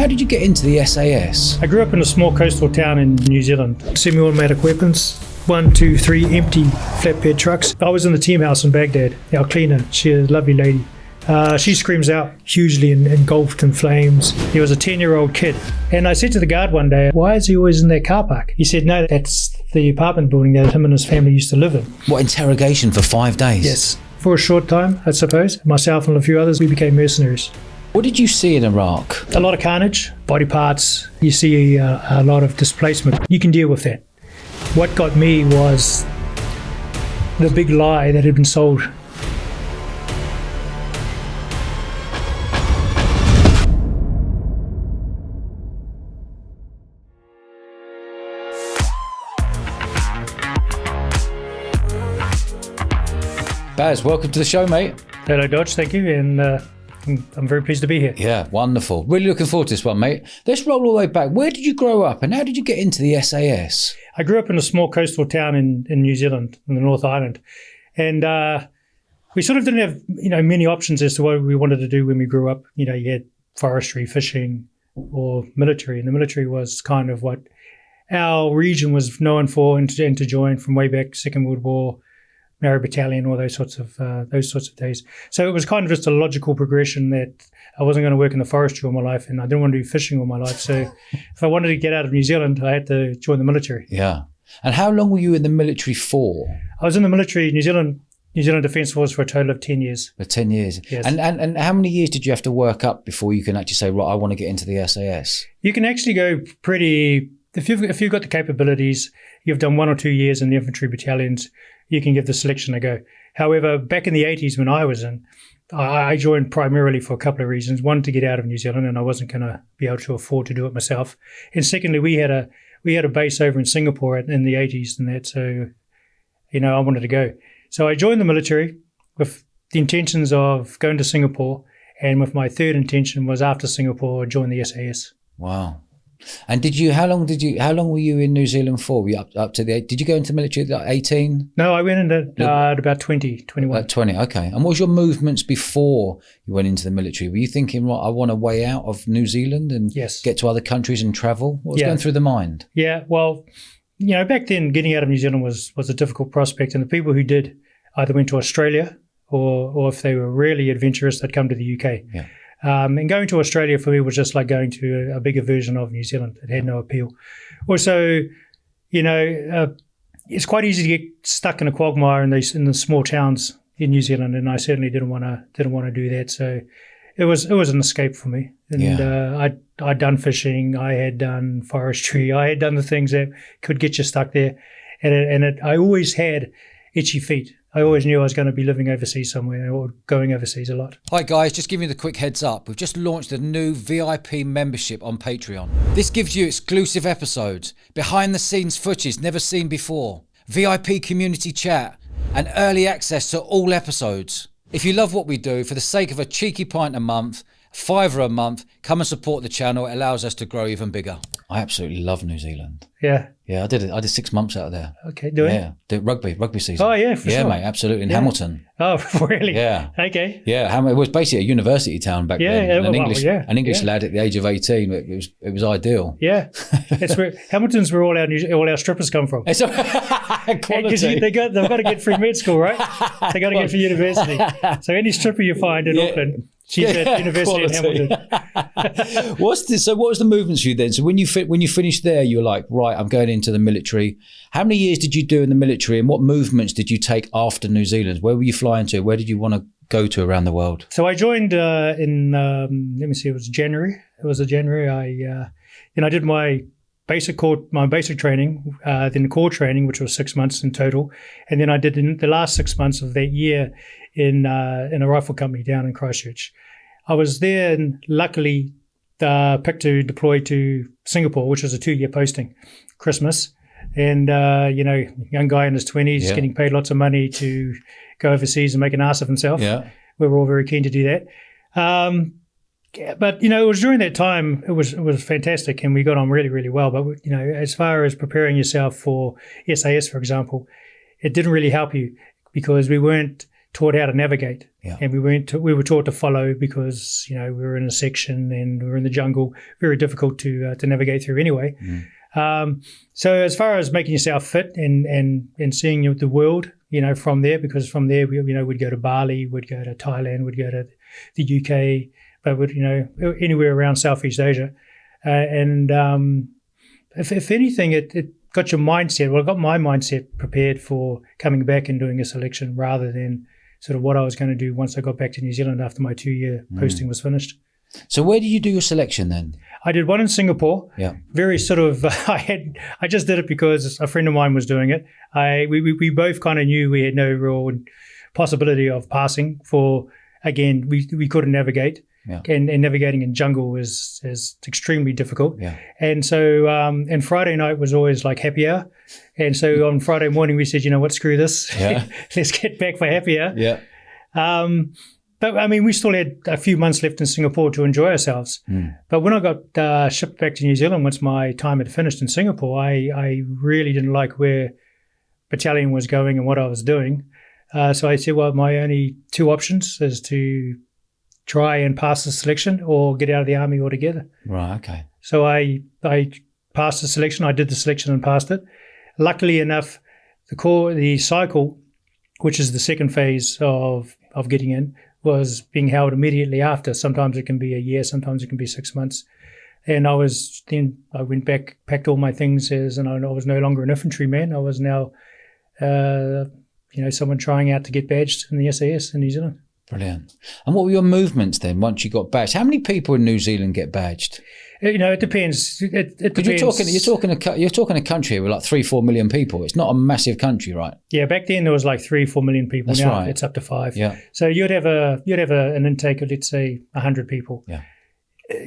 How did you get into the SAS? I grew up in a small coastal town in New Zealand. Semi-automatic weapons, 1, 2, 3 empty flatbed trucks. I was in the team house in Baghdad. Our cleaner, she's a lovely lady. She screams out hugely and engulfed in flames. He was a 10-year-old kid. And I said to the guard one day, why is he always in that car park? He said, no, that's the apartment building that him and his family used to live in. What, interrogation for 5 days? Yes. For a short time, I suppose. Myself and a few others, we became mercenaries. What did you see in Iraq? A lot of carnage, body parts. You see a lot of displacement. You can deal with that. What got me was the big lie that had been sold. Baz, welcome to the show, mate. Hello, Dodge. Thank you. And I'm very pleased to be here. Yeah, wonderful. Really looking forward to this one, mate. Let's roll all the way back. Where did you grow up and how did you get into the SAS? I grew up in a small coastal town in New Zealand, in the North Island. And we sort of didn't have, many options as to what we wanted to do when we grew up. You had forestry, fishing, or military. And the military was kind of what our region was known for and to join from way back, Second World War, Batallion, all those sorts of days. So it was kind of just a logical progression that I wasn't going to work in the forestry all my life, and I didn't want to do fishing all my life. So if I wanted to get out of New Zealand, I had to join the military. Yeah. And how long were you in the military for? I was in the military, New Zealand Defence Force, for a total of 10 years. For 10 years. Yes. And how many years did you have to work up before you can actually say, right, I want to get into the SAS? You can actually go if you've got the capabilities, you've done 1 or 2 years in the infantry battalions, you can give the selection a go. However, back in the 80s when I was in, I joined primarily for a couple of reasons. One, to get out of New Zealand, and I wasn't going to be able to afford to do it myself. And secondly, we had a base over in Singapore in the 80s and that, so I wanted to go. So I joined the military with the intentions of going to Singapore, and with my third intention was after Singapore, join the SAS. Wow. And how long were you in New Zealand for? Were you up to did you go into the military at 18? No, I went in at about 20, 21. At 20, okay. And what was your movements before you went into the military? Were you thinking, right, I want a way out of New Zealand and get to other countries and travel? What was going through the mind? Yeah, well, back then getting out of New Zealand was a difficult prospect, and the people who did either went to Australia or if they were really adventurous, they'd come to the UK. Yeah. And going to Australia for me was just like going to a bigger version of New Zealand. It had no appeal. Also, it's quite easy to get stuck in a quagmire in the small towns in New Zealand, and I certainly didn't want to do that. So it was an escape for me. And I'd done fishing, I had done forestry, I had done the things that could get you stuck there, and I always had itchy feet. I always knew I was going to be living overseas somewhere or going overseas a lot. Hi guys, just giving you the quick heads up. We've just launched a new VIP membership on Patreon. This gives you exclusive episodes, behind the scenes footage never seen before, VIP community chat, and early access to all episodes. If you love what we do, for the sake of a cheeky pint a month, £5 a month, come and support the channel. It allows us to grow even bigger. I absolutely love New Zealand. Yeah. Yeah, I did it. I did 6 months out of there. Okay, do it? Yeah, did rugby season. Oh, yeah, for sure. Yeah, mate, absolutely. In Hamilton. Oh, really? Yeah. Okay. Yeah, it was basically a university town back then. Yeah, an English lad at the age of 18. It was ideal. Yeah. It's where Hamilton's where all our strippers come from. It's quality. They've got to get through med school, right? They got to get through university. So any stripper you find in Auckland, she's at university in Hamilton. So what was the movements for you then? So when you finished there, you were like, right, I'm going into the military. How many years did you do in the military, and what movements did you take after New Zealand? Where were you flying to? Where did you want to go to around the world? So I joined in it was January. It was January. I did my basic training, then core training, which was 6 months in total, and then I did in the last 6 months of that year in a rifle company down in Christchurch. I was there and luckily picked to deploy to Singapore, which was a 2-year posting, Christmas. And, young guy in his 20s, getting paid lots of money to go overseas and make an ass of himself. Yeah. We were all very keen to do that. But, it was during that time, it was fantastic, and we got on really, really well. But, as far as preparing yourself for SAS, for example, it didn't really help you because we weren't taught how to navigate. Yeah. And we were taught to follow because, we were in a section and we were in the jungle, very difficult to navigate through anyway. So as far as making yourself fit and seeing the world, from there, because from there, we'd go to Bali, we'd go to Thailand, we'd go to the UK, but anywhere around Southeast Asia. If anything, it got your mindset, well, it got my mindset prepared for coming back and doing a selection rather than sort of what I was going to do once I got back to New Zealand after my 2-year posting was finished. So where did you do your selection then? I did one in Singapore. Yeah. Very sort of, I just did it because a friend of mine was doing it. We both kind of knew we had no real possibility of passing for, again, we couldn't navigate. Yeah. And navigating in jungle is extremely difficult. Yeah. And so, and Friday night was always like happy hour. And so on Friday morning, we said, what, screw this. Yeah. Let's get back for happy hour. Yeah. But I mean, we still had a few months left in Singapore to enjoy ourselves. But when I got shipped back to New Zealand, once my time had finished in Singapore, I really didn't like where Batallion was going and what I was doing. So I said, well, my only two options is to try and pass the selection or get out of the army altogether. Right, okay. So I passed the selection. I did the selection and passed it. Luckily enough, the cycle, which is the second phase of getting in, was being held immediately after. Sometimes it can be a year, sometimes it can be 6 months. And I went back, packed all my things and I was no longer an infantryman. I was now, someone trying out to get badged in the SAS in New Zealand. Brilliant. And what were your movements then once you got badged? How many people in New Zealand get badged? It depends. It depends. You're talking a country with like 3-4 million people. It's not a massive country, right? Yeah, back then there was like 3-4 million people. That's now right. It's up to 5. Yeah. So you'd have an intake of, let's say, 100 people. Yeah.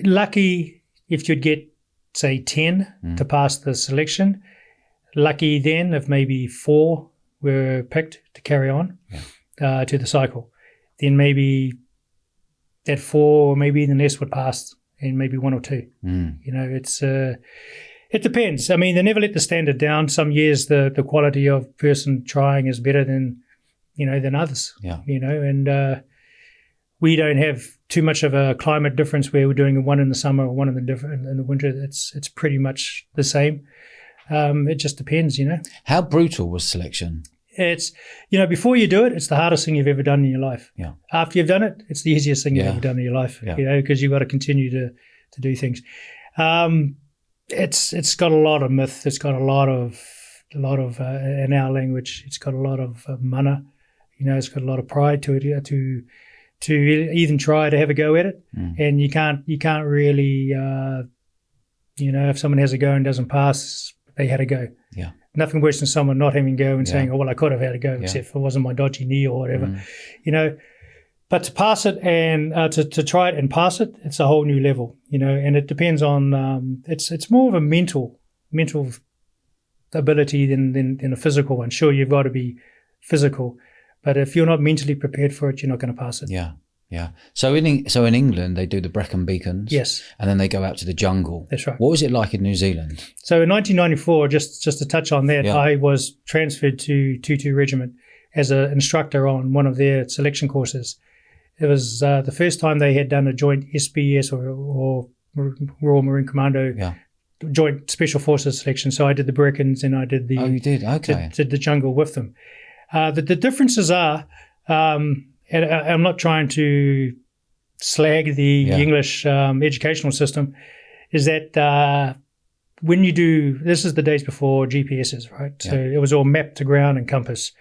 Lucky if you'd get, say, 10 to pass the selection. Lucky then if maybe 4 were picked to carry on to the cycle. Then maybe that 4 or maybe even less would pass, and maybe 1 or 2. It depends. I mean, they never let the standard down. Some years the quality of person trying is better than others. Yeah. And we don't have too much of a climate difference where we're doing one in the summer or one in the winter. It's pretty much the same. It just depends. How brutal was selection? It's, before you do it, it's the hardest thing you've ever done in your life. Yeah. After you've done it, it's the easiest thing you've ever done in your life, because you've got to continue to do things. It's got a lot of myth. It's got a lot of in our language, it's got a lot of mana. It's got a lot of pride to it, to even try to have a go at it. And you can't really, if someone has a go and doesn't pass, they had a go. Yeah. Nothing worse than someone not having a go and saying, oh, well, I could have had a go, except for it wasn't my dodgy knee or whatever. But to pass it and to try it and pass it, it's a whole new level, and it depends on, it's more of a mental ability than a physical one. Sure, you've got to be physical, but if you're not mentally prepared for it, you're not going to pass it. Yeah. Yeah. So in England, they do the Brecon Beacons. Yes. And then they go out to the jungle. That's right. What was it like in New Zealand? So in 1994, just to touch on that, I was transferred to 22 Regiment as an instructor on one of their selection courses. It was the first time they had done a joint SBS or Royal Marine Commando joint Special Forces selection. So I did the Brecons and I did the... Oh, you did? Okay. Did the jungle with them. The differences are... and I'm not trying to slag the English educational system, is that when you do, this is the days before GPSs, right? So it was all map to ground and compass.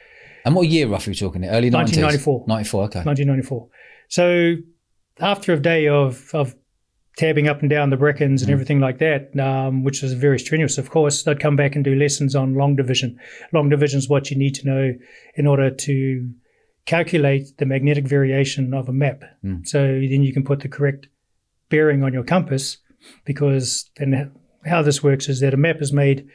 And what year roughly are we talking? Early 90s? 1994. 94, okay. 1994. So after a day of tabbing up and down the Brecons and everything like that, which was very strenuous, of course, they'd come back and do lessons on long division. Long division is what you need to know in order to calculate the magnetic variation of a map. So then you can put the correct bearing on your compass, because then how this works is that a map is made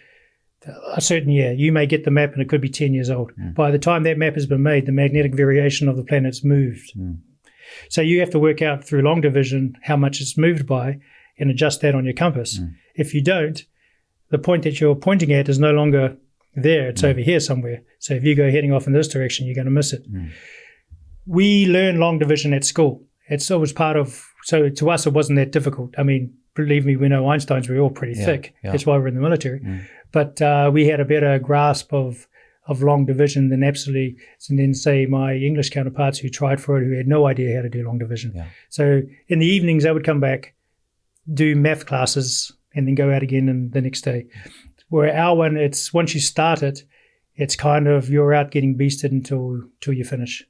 a certain year. You may get the map and it could be 10 years old. By the time that map has been made, the magnetic variation of the planet's moved. So you have to work out through long division how much it's moved by and adjust that on your compass. If you don't, the point that you're pointing at is no longer there. It's over here somewhere. So if you go heading off in this direction, you're going to miss it. we learned long division at school. It was part of, so to us it wasn't that difficult. I mean, believe me, we know Einsteins, we're all pretty thick. Yeah. That's why we're in the military. But we had a better grasp of long division than absolutely, and then say my English counterparts who tried for it, who had no idea how to do long division. Yeah. So in the evenings, they would come back, do math classes, and then go out again and the next day. Where our one, it's once you start it, it's kind of you're out getting beasted until you finish.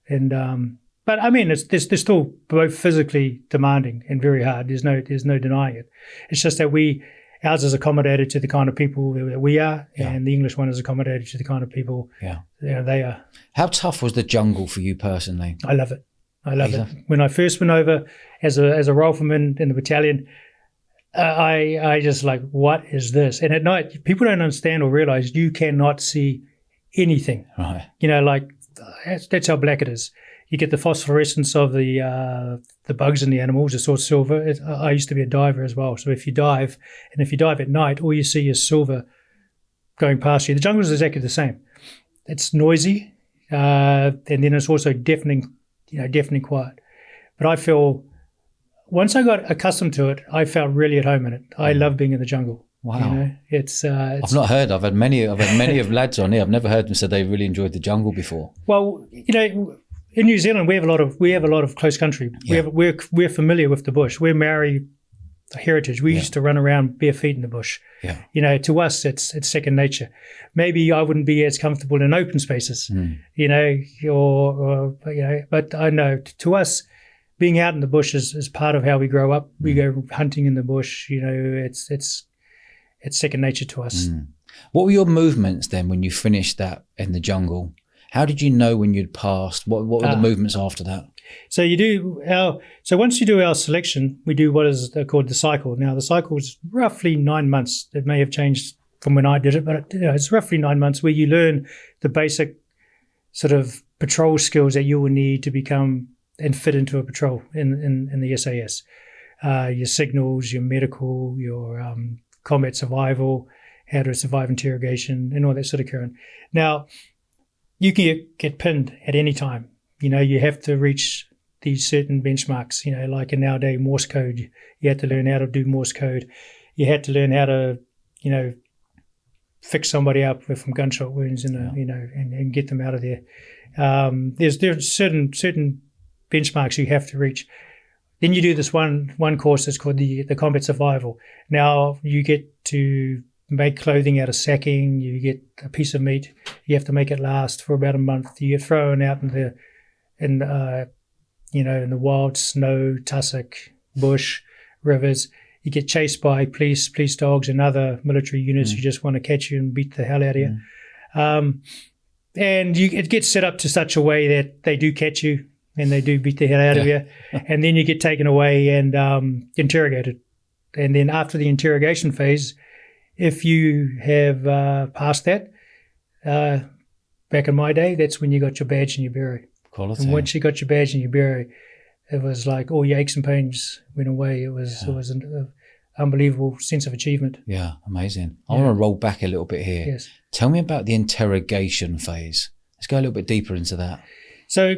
And but I mean, they're still both physically demanding and very hard. There's no denying it. It's just that ours is accommodated to the kind of people that we are, and the English one is accommodated to the kind of people they are. How tough was the jungle for you personally? I love it. When I first went over as a rifleman in the battalion, I just like, what is this? And at night, people don't understand or realize you cannot see anything. Right. Like that's how black it is. You get the phosphorescence of the bugs and the animals. It's all silver. I used to be a diver as well. So if you dive at night, all you see is silver going past you. The jungle is exactly the same. It's noisy, and then it's also deafening quiet. But I feel once I got accustomed to it, I felt really at home in it. I love being in the jungle. Wow. It's I've not heard. I've had many of lads on here. I've never heard them say they really enjoyed the jungle before. Well, in New Zealand, we have a lot of close country. Yeah. We're familiar with the bush. We're Maori heritage. We used to run around bare feet in the bush. Yeah. To us, it's second nature. Maybe I wouldn't be as comfortable in open spaces. But I know to us, being out in the bush is part of how we grow up. We go hunting in the bush. It's second nature to us. What were your movements then when you finished that in the jungle? How did you know when you'd passed? What were the movements after that? So once you do our selection, we do what is called the cycle. Now the cycle is roughly 9 months. It may have changed from when I did it, but it's roughly 9 months where you learn the basic sort of patrol skills that you will need to become and fit into a patrol in the SAS. Your signals, your medical, your combat survival, how to survive interrogation, and all that sort of current. Now, you can get pinned at any time. You have to reach these certain benchmarks, like in nowadays Morse code. You had to learn how to do Morse code. You had to learn how to, fix somebody up from gunshot wounds and get them out of there. There's certain benchmarks you have to reach. Then you do this one course that's called the combat survival. Now you get to make clothing out of sacking. You get a piece of meat. You have to make it last for about a month. You get thrown out in the wild snow, tussock, bush, rivers. You get chased by police dogs and other military units who just want to catch you and beat the hell out of you. And it gets set up to such a way that they do catch you and they do beat the hell out of you. And then you get taken away and interrogated. And then after the interrogation phase, if you have passed that, back in my day, that's when you got your badge and your beret. Quality. And once you got your badge and your beret, it was like all your aches and pains went away. It was an unbelievable sense of achievement. Yeah, amazing. I want to roll back a little bit here. Yes. Tell me about the interrogation phase. Let's go a little bit deeper into that. So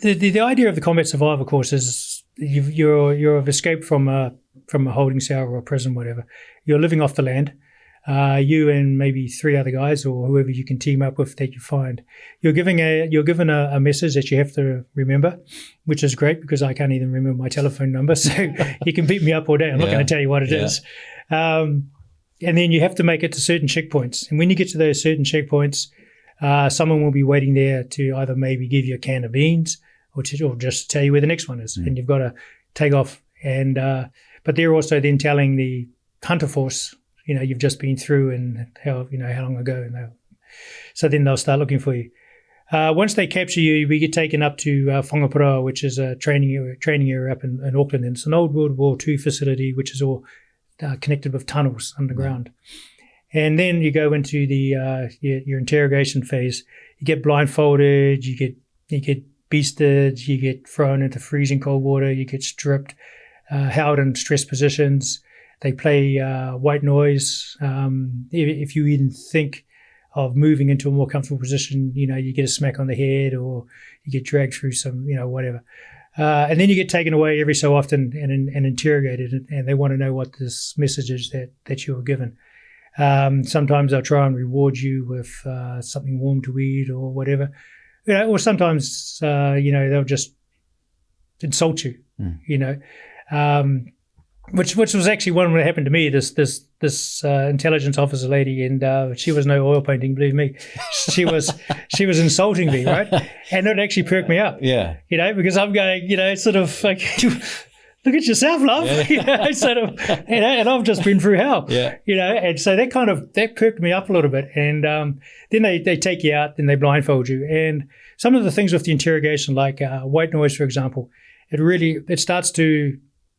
the idea of the combat survival course is you've escaped from a holding cell or a prison, whatever. You're living off the land. You and maybe 3 other guys or whoever you can team up with that you find. You're given a message that you have to remember, which is great because I can't even remember my telephone number. So you can beat me up all day. I'm not going to tell you what it is. And then you have to make it to certain checkpoints. And when you get to those certain checkpoints, someone will be waiting there to either maybe give you a can of beans or just tell you where the next one is. And you've got to take off. And but they're also then telling the hunter force, you've just been through and how long ago. So then they'll start looking for you. Once they capture you, we get taken up to Whangaparoa, which is a training area up in Auckland. And it's an old World War II facility, which is all connected with tunnels underground. And then you go into your interrogation phase. You get blindfolded, you get beasted, you get thrown into freezing cold water, you get stripped, held in stress positions. They play white noise. If you even think moving into a more comfortable position. You get a smack on the head, or you get dragged through some, whatever. And then you get taken away every so often and interrogated, and they want to know what this message is that you were given. Sometimes they'll try and reward you with something warm to eat or whatever, or sometimes they'll just insult you, which was actually one that happened to me. This intelligence officer lady, and she was no oil painting, believe me. She was insulting me, right? And it actually perked me up, because I'm going, sort of like, look at yourself, love, and I've just been through hell, and so that perked me up a little bit. And then they take you out and they blindfold you. And some of the things with the interrogation, like white noise, for example, it starts to,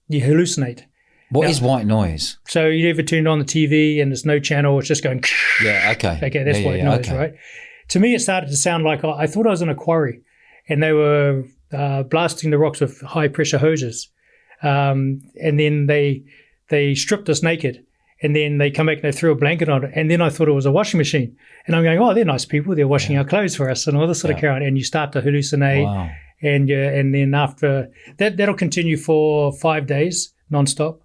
you hallucinate. What is white noise? So you ever turned on the TV and there's no channel, it's just going, okay, that's white noise, right? To me, it started to sound like I thought I was in a quarry, and they were blasting the rocks with high pressure hoses, and then they stripped us naked, and then they come back and they threw a blanket on it, and then I thought it was a washing machine, and I'm going, oh, they're nice people, they're washing our clothes for us, and all this sort of carry on, and you start to hallucinate. Wow. And then after that'll continue for 5 days nonstop.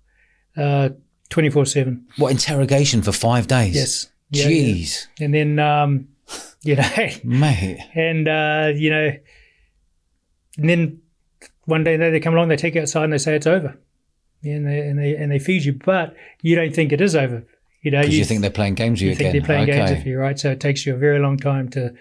24/7. What, interrogation for 5 days? Yes. Jeez. Yeah. And then, mate. And and then one day they come along, they take you outside, and they say it's over. And they feed you, but you don't think it is over. Because you think they're playing games with you again. You think they're playing games with you, right? So it takes you a very long time to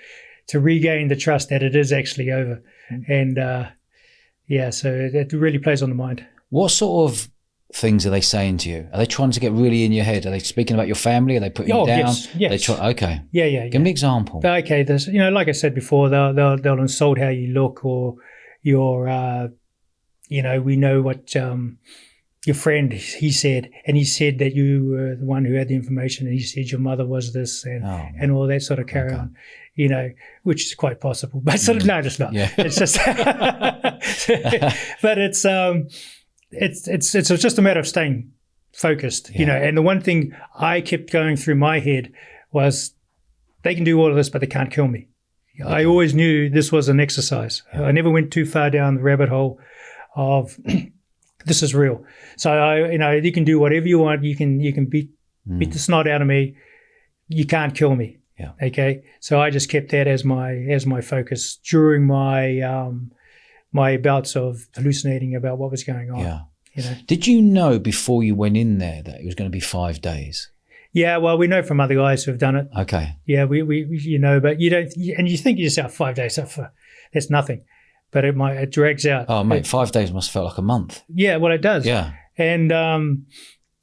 regain the trust that it is actually over. And so it really plays on the mind. What sort of things are they saying to you? Are they trying to get really in your head? Are they speaking about your family? Are they putting you down? Yes. Okay. Yeah. Give me an example. Okay, there's, like I said before, they'll insult how you look, or your, we know what your friend, he said, and he said that you were the one who had the information, and he said your mother was this, and all that sort of carry on, which is quite possible, but sort of, no, it's not. Yeah. It's just, but it's just a matter of staying focused, and the one thing I kept going through my head was, they can do all of this, but they can't kill me. I always knew this was an exercise. I never went too far down the rabbit hole of this is real. So you can do whatever you want. You can beat the snot out of me. You can't kill me. Yeah. Okay. So I just kept that as my focus during my my bouts of hallucinating about what was going on. Yeah. Did you know before you went in there that it was going to be 5 days? Yeah, well, we know from other guys who have done it. Okay. Yeah, we but you don't, and you think to yourself, 5 days, that's nothing, but it drags out. Oh, mate, 5 days must have felt like a month. Yeah, well, it does. Yeah. And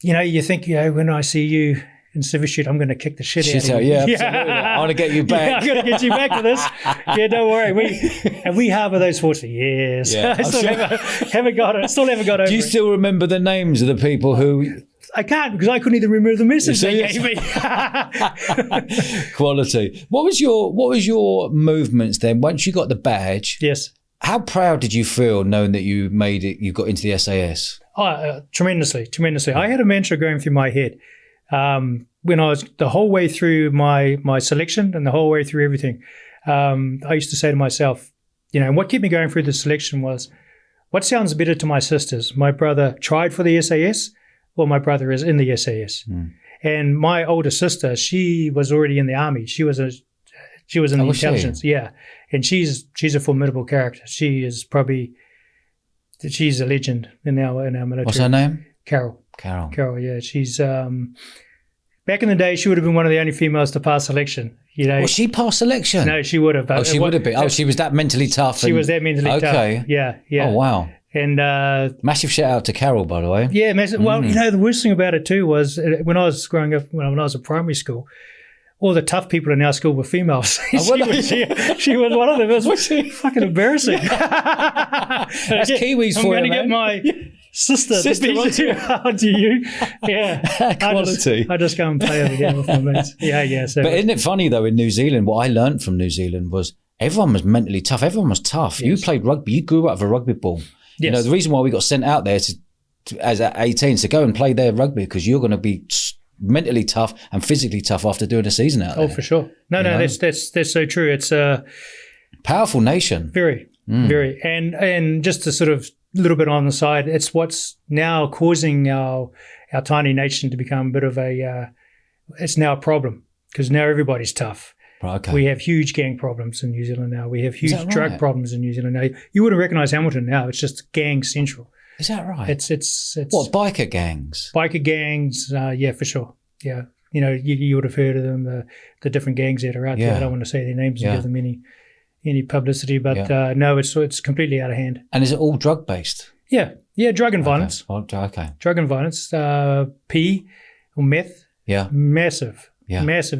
you think, when I see you in civil shoot, I'm going to kick the shit out of you. Yeah, absolutely. I want to get you back. Yeah, I'm going to get you back for this. Yeah, don't worry. We harbour those thoughts for years. Yeah. I still haven't got it. Still haven't got over it. Do you still remember the names of the people who? I can't, because I couldn't even remember the message they gave me. Quality. What was your movements then once you got the badge? Yes. How proud did you feel knowing that you made it? You got into the SAS. Oh, tremendously. I had a mantra going through my head when I was the whole way through my selection and the whole way through everything. I used to say to myself, and what kept me going through the selection was, what sounds better to my sisters? My brother tried for the SAS, or my brother is in the SAS. And my older sister, she was already in the army. She was in the intelligence. Yeah. And she's a formidable character. She's a legend in our military. What's her name? Carol. Yeah. She's back in the day, she would have been one of the only females to pass selection. Well, she passed selection? No, she would have. Oh, she would have been. Oh, she was that mentally tough. She was that mentally tough. Okay. Yeah. Oh, wow. And massive shout out to Carol, by the way. Yeah, well, the worst thing about it too was when I was growing up, when I was at primary school, all the tough people in our school were females. She was one of them. It was fucking embarrassing. That's Kiwis for you, I'm going to get my sister to onto you. Yeah. Quality. I just go and play over here with my mates. Yeah. So, but isn't it funny though, in New Zealand, what I learned from New Zealand was everyone was mentally tough. Everyone was tough. Yes. You played rugby. You grew up with a rugby ball. Yes. The reason why we got sent out there as at 18 to go and play their rugby, because you're going to be mentally tough and physically tough after doing a season out there. Oh, for sure. No, that's so true. It's a powerful nation. Very. And just to sort of a little bit on the side, it's what's now causing our tiny nation to become a bit of it's now a problem because now everybody's tough. Right, okay. We have huge gang problems in New Zealand now. We have huge right? drug problems in New Zealand now. You wouldn't recognise Hamilton now. It's just gang central. Is that right? It's what, biker gangs? Biker gangs, yeah, for sure. Yeah. You would have heard of them, the different gangs that are out there. I don't want to say their names and give them any publicity, but no, it's completely out of hand. And is it all drug-based? Yeah, drug and violence. Okay. Drug and violence, P or meth. Yeah. Massive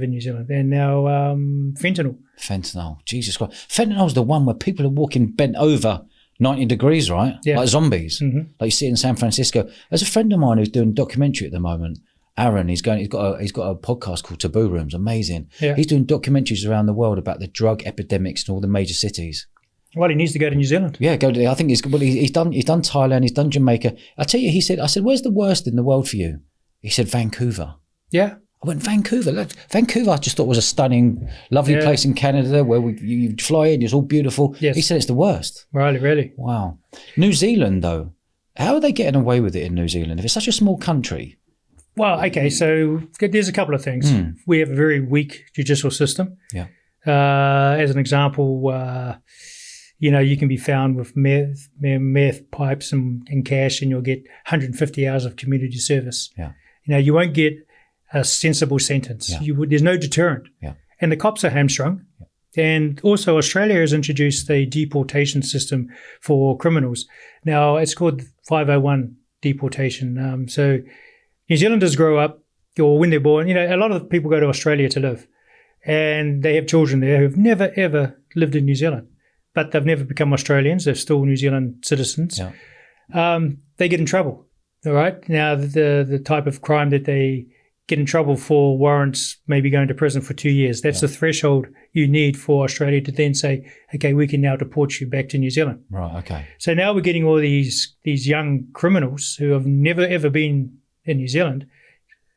in New Zealand. And now fentanyl. Fentanyl, Jesus Christ. Fentanyl's the one where people are walking bent over 90 degrees, right? Yeah. Like zombies. Mm-hmm. Like you see it in San Francisco. There's a friend of mine who's doing a documentary at the moment. Aaron, he's got a podcast called Taboo Rooms, amazing. Yeah. He's doing documentaries around the world about the drug epidemics in all the major cities. Well, he needs to go to New Zealand. Yeah, go to. I think he's done Thailand, he's done Jamaica. I tell you, I said, where's the worst in the world for you? He said Vancouver. Yeah. I went, Vancouver. Vancouver I just thought was a stunning, lovely place in Canada where you fly in, it's all beautiful. Yes. He said it's the worst. Really? Wow. New Zealand, though, how are they getting away with it in New Zealand? If it's such a small country. Well, okay, so there's a couple of things. We have a very weak judicial system. Yeah. As an example, you can be found with meth pipes and cash and you'll get 150 hours of community service. Yeah. You won't get a sensible sentence. Yeah. There's no deterrent. Yeah. And the cops are hamstrung. Yeah. And also Australia has introduced a deportation system for criminals. Now, it's called 501 deportation. So New Zealanders grow up, or when they're born, a lot of people go to Australia to live. And they have children there who've never, ever lived in New Zealand. But they've never become Australians. They're still New Zealand citizens. Yeah. They get in trouble. All right. Now, the type of crime that they get in trouble for warrants maybe going to prison for 2 years. That's the threshold you need for Australia to then say, okay, we can now deport you back to New Zealand. Right, okay. So now we're getting all these young criminals who have never, ever been in New Zealand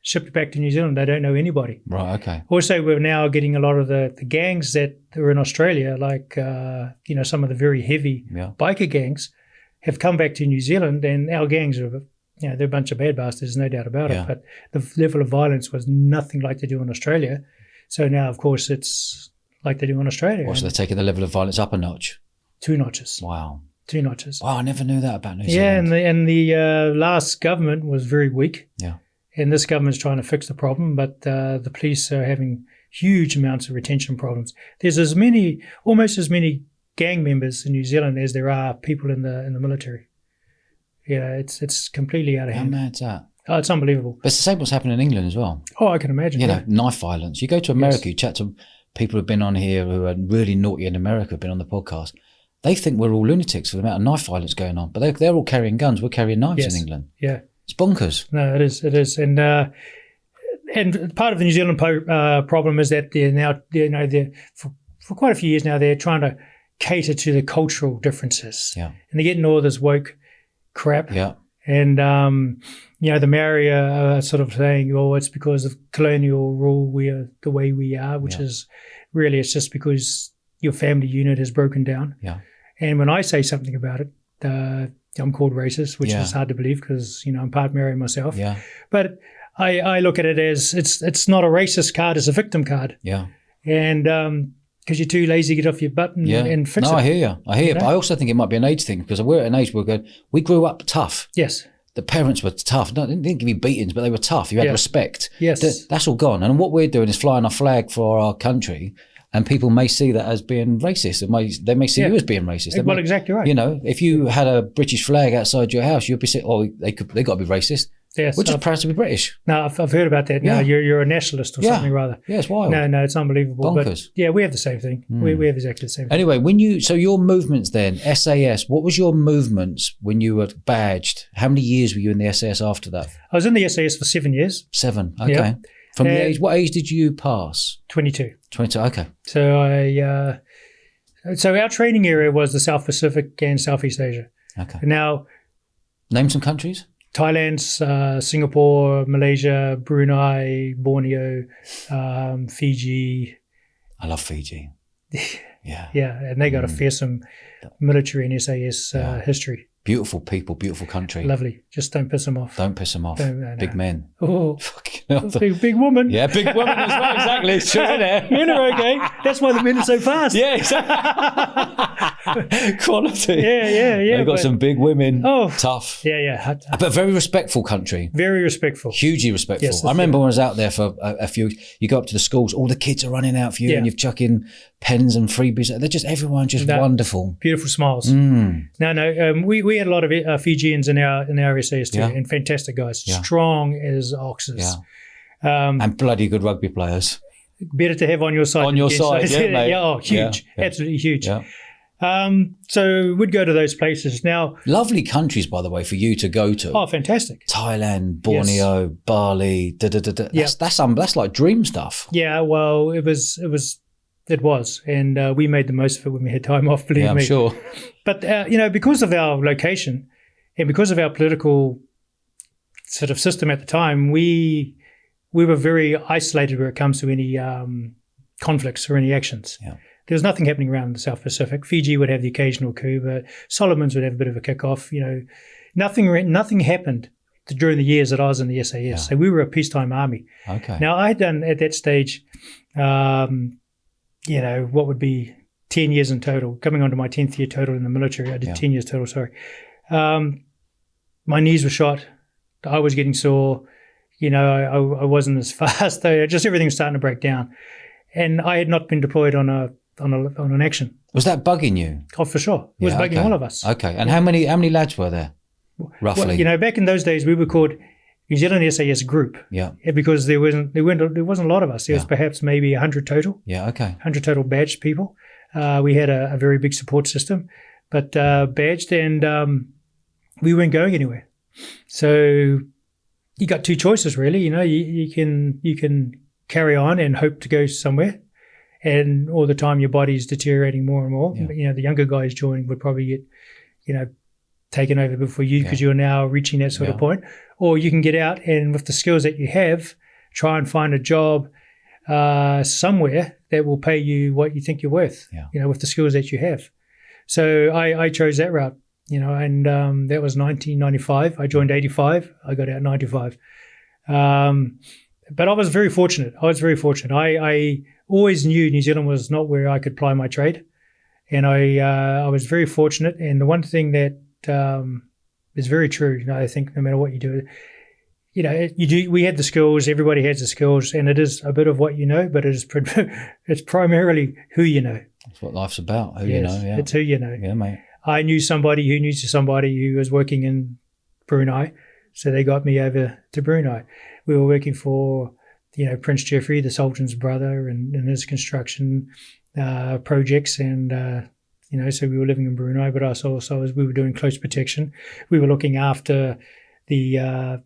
shipped back to New Zealand. They don't know anybody. Right, okay. Also, we're now getting a lot of the gangs that are in Australia, like, some of the very heavy biker gangs have come back to New Zealand, and our gangs are they're a bunch of bad bastards, no doubt about it. But the level of violence was nothing like they do in Australia. So now, of course, it's like they do in Australia. So they're taking the level of violence up a notch? 2 notches. Wow. 2 notches. Wow, I never knew that about New Zealand. Yeah, and the last government was very weak. Yeah. And this government's trying to fix the problem, but the police are having huge amounts of retention problems. There's almost as many gang members in New Zealand as there are people in the military. Yeah, it's completely out of hand. How mad's that? Oh, it's unbelievable. But it's the same what's happening in England as well. Oh, I can imagine. Knife violence. You go to America, you chat to people who've been on here who are really naughty in America, who've been on the podcast. They think we're all lunatics for the amount of knife violence going on. But they're all carrying guns. We're carrying knives in England. Yeah. It's bonkers. No, it is. And part of the New Zealand problem is that they're for quite a few years now, they're trying to cater to the cultural differences. Yeah. And they're getting all this woke crap. Yeah. And, the Maori are sort of saying, it's because of colonial rule, we are the way we are, which is really, it's just because your family unit has broken down. Yeah. And when I say something about it, I'm called racist, which is hard to believe because, I'm part Maori myself. Yeah. But I look at it as it's not a racist card, it's a victim card. Yeah. And because you're too lazy to get off your butt and fix it. No, I hear you. But I also think it might be an age thing because we're at an age where we grew up tough. Yes. The parents were tough. No, they didn't give you beatings, but they were tough. You had respect. Yes. That's all gone. And what we're doing is flying a flag for our country, and people may see that as being racist. They may see you as being racist. Well, exactly right. If you had a British flag outside your house, you'd be saying, they got to be racist. Yes, we're just proud to be British. No, I've heard about that. No, you're a nationalist or something rather. Yeah, it's wild. No, it's unbelievable. Bonkers. But we have the same thing. We have exactly the same thing. Anyway, so your movements then, SAS, what was your movements when you were badged? How many years were you in the SAS after that? I was in the SAS for 7 years. 7, okay. Yeah. From what age did you pass? 22. 22, okay. So so our training area was the South Pacific and Southeast Asia. Okay. Now, name some countries. Thailand, Singapore, Malaysia, Brunei, Borneo, Fiji. I love Fiji. Yeah. Yeah, and they got a fearsome military and SAS history. Beautiful people, beautiful country. Lovely. Just don't piss them off. Don't piss them off. No. Big men. Oh, Fucking hell. big woman. Yeah, big women as well. Exactly. It's true, isn't it? Men are okay. That's why the men are so fast. Yeah, exactly. Quality. Yeah. They've got some big women. Oh. Tough. Yeah. But very respectful country. Very respectful. Hugely respectful. Yes, I remember when I was out there for a few, you go up to the schools, all the kids are running out for you and you're chucking pens and freebies. They're just, everyone just wonderful. Beautiful smiles. No, we had a lot of Fijians in our SAS too, and fantastic guys, strong as oxes. And bloody good rugby players. Better to have on your side. On your side, yeah, mate. Yeah, huge. Yeah. Absolutely huge. Yeah. So we'd go to those places. Now, lovely countries, by the way, for you to go to. Oh, fantastic. Thailand, Borneo, Bali, That's like dream stuff. Yeah, well, it was. And we made the most of it when we had time off, believe me. I'm sure. But, because of our location and because of our political sort of system at the time, we were very isolated when it comes to any conflicts or any actions. Yeah. There was nothing happening around the South Pacific. Fiji would have the occasional coup, but Solomons would have a bit of a kick-off. Nothing happened during the years that I was in the SAS. Yeah. So we were a peacetime army. Okay. Now, I had done at that stage, what would be 10 years in total, coming on to my 10th year total in the military. I did 10 years total, sorry. My knees were shot. I was getting sore. I wasn't as fast. Just everything was starting to break down. And I had not been deployed on an action. Was that bugging you? Oh, for sure. It was bugging all of us. Okay. And how many lads were there, roughly? Well, back in those days, we were called New Zealand SAS Group. Yeah. Because there wasn't a lot of us. There was perhaps maybe 100 total. Yeah. Okay. 100 total badged people. We had a very big support system, but badged, and we weren't going anywhere. So you got two choices really. You can carry on and hope to go somewhere, and all the time your body's deteriorating more and more. Yeah. The younger guys joining would probably get taken over before you, because you're now reaching that sort of point. Or you can get out and with the skills that you have, try and find a job somewhere that will pay you what you think you're worth, with the skills that you have. So I chose that route, and that was 1995. I joined 85. I got out 95. But I was very fortunate. I always knew New Zealand was not where I could ply my trade. And I was very fortunate. And the one thing that is very true, I think no matter what you do, we had the skills, everybody has the skills, and it is a bit of what you know, but it's primarily who you know. That's what life's about, who you know. Yeah. It's who you know. Yeah, mate. I knew somebody who knew somebody who was working in Brunei, so they got me over to Brunei. We were working for, Prince Jeffrey, the Sultan's brother, and his construction projects, and so we were living in Brunei, but also as we were doing close protection, we were looking after the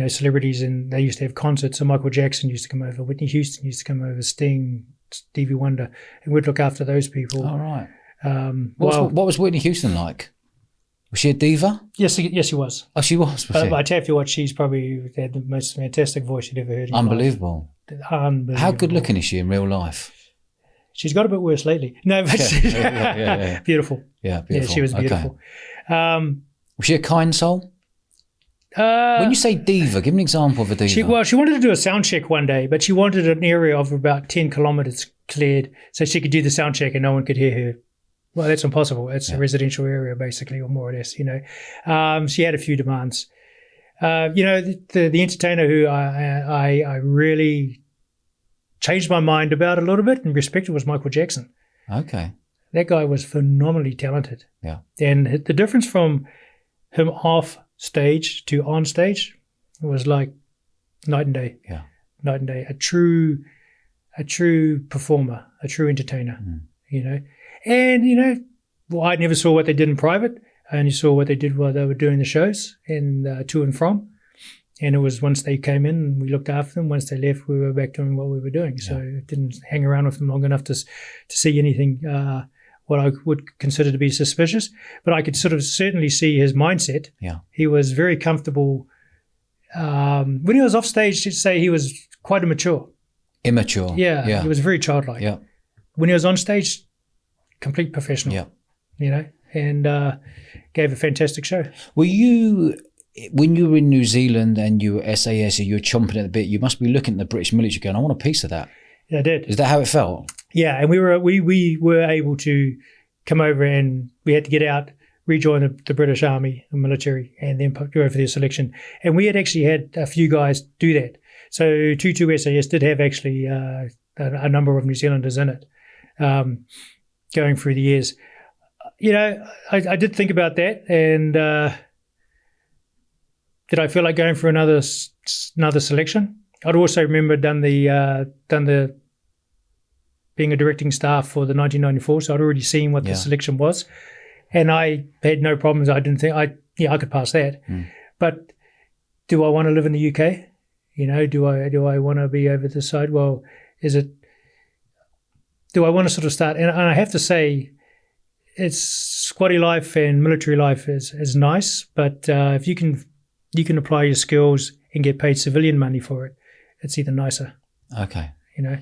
celebrities, and they used to have concerts. So Michael Jackson used to come over, Whitney Houston used to come over, Sting, Stevie Wonder, and we'd look after those people. All right. What was Whitney Houston like? Was she a diva? Yes, she was. Oh, she was. But I tell you what, she's probably had the most fantastic voice you'd ever heard. Unbelievable. Unbelievable. How good looking is she in real life? She's got a bit worse lately. No, but yeah. Beautiful. Yeah, beautiful. Yeah, she was beautiful. Okay. Was she a kind soul? When you say diva, give me an example of a diva. She wanted to do a sound check one day, but she wanted an area of about 10 kilometres cleared so she could do the sound check and no one could hear her. Well, that's impossible. It's a residential area, basically, or more or less, She had a few demands. The entertainer who I really changed my mind about a little bit and respected was Michael Jackson. Okay. That guy was phenomenally talented. Yeah. And the difference from him off stage to on stage was like night and day. Yeah. Night and day. A true performer, a true entertainer, And, I never saw what they did in private. I only saw what they did while they were doing the shows and to and from. And it was once they came in, we looked after them. Once they left, we were back doing what we were doing. So it didn't hang around with them long enough to see anything what I would consider to be suspicious, but I could sort of certainly see his mindset. Yeah. He was very comfortable. When he was off stage, you'd say he was quite immature. Immature. Yeah. He was very childlike. Yeah. When he was on stage, complete professional. Yeah. You know, and gave a fantastic show. Were you, when you were in New Zealand and you were SAS and you were chomping at the bit, you must be looking at the British military going, I want a piece of that. Yeah, I did. Is that how it felt? Yeah, and we were able to come over, and we had to get out, rejoin the British Army and military, and then go over their selection. And we had actually had a few guys do that. So 22 SAS did have actually a number of New Zealanders in it, going through the years. You know, I did think about that, and did I feel like going for another selection? I'd also remember done the being a directing staff for the 1994, so I'd already seen what the selection was, and I had no problems. I didn't think I could pass that. But do I want to live in the UK? You know, do I want to be over this side? Well, do I want to sort of start? And I have to say, it's squatty life and military life is nice, but if you can apply your skills and get paid civilian money for it, it's even nicer. Okay. You know.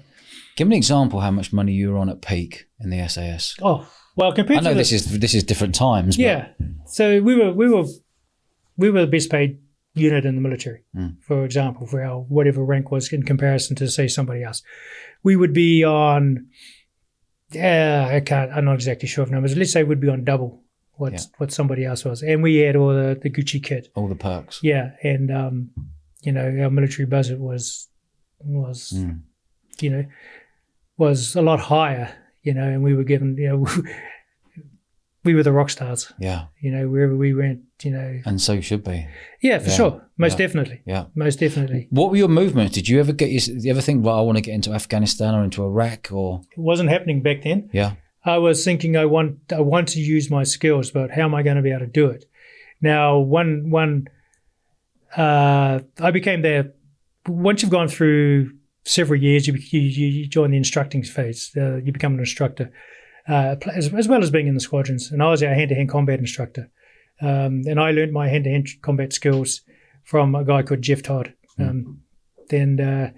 Give me an example how much money you were on at peak in the SAS. Oh, well, compared to this is different times. Yeah. But. So we were the best paid unit in the military, for example, for our whatever rank was in comparison to, say, somebody else. We would be on, I'm not exactly sure of numbers. Let's say we'd be on double what somebody else was. And we had all the Gucci kit. All the perks. Yeah. And, you know, our military budget was was a lot higher, you know, and we were given, you know, we were the rock stars. Yeah. You know, wherever we went, you know. And so should be. Yeah, for sure. Most definitely. Yeah. Most definitely. What were your movements? Did you ever think, well, I want to get into Afghanistan or into Iraq or? It wasn't happening back then. Yeah. I was thinking I want to use my skills, but how am I going to be able to do it? Now, I became once you've gone through several years, you join the instructing phase. You become an instructor, as well as being in the squadrons. And I was our hand-to-hand combat instructor. And I learned my hand-to-hand combat skills from a guy called Jeff Todd. Then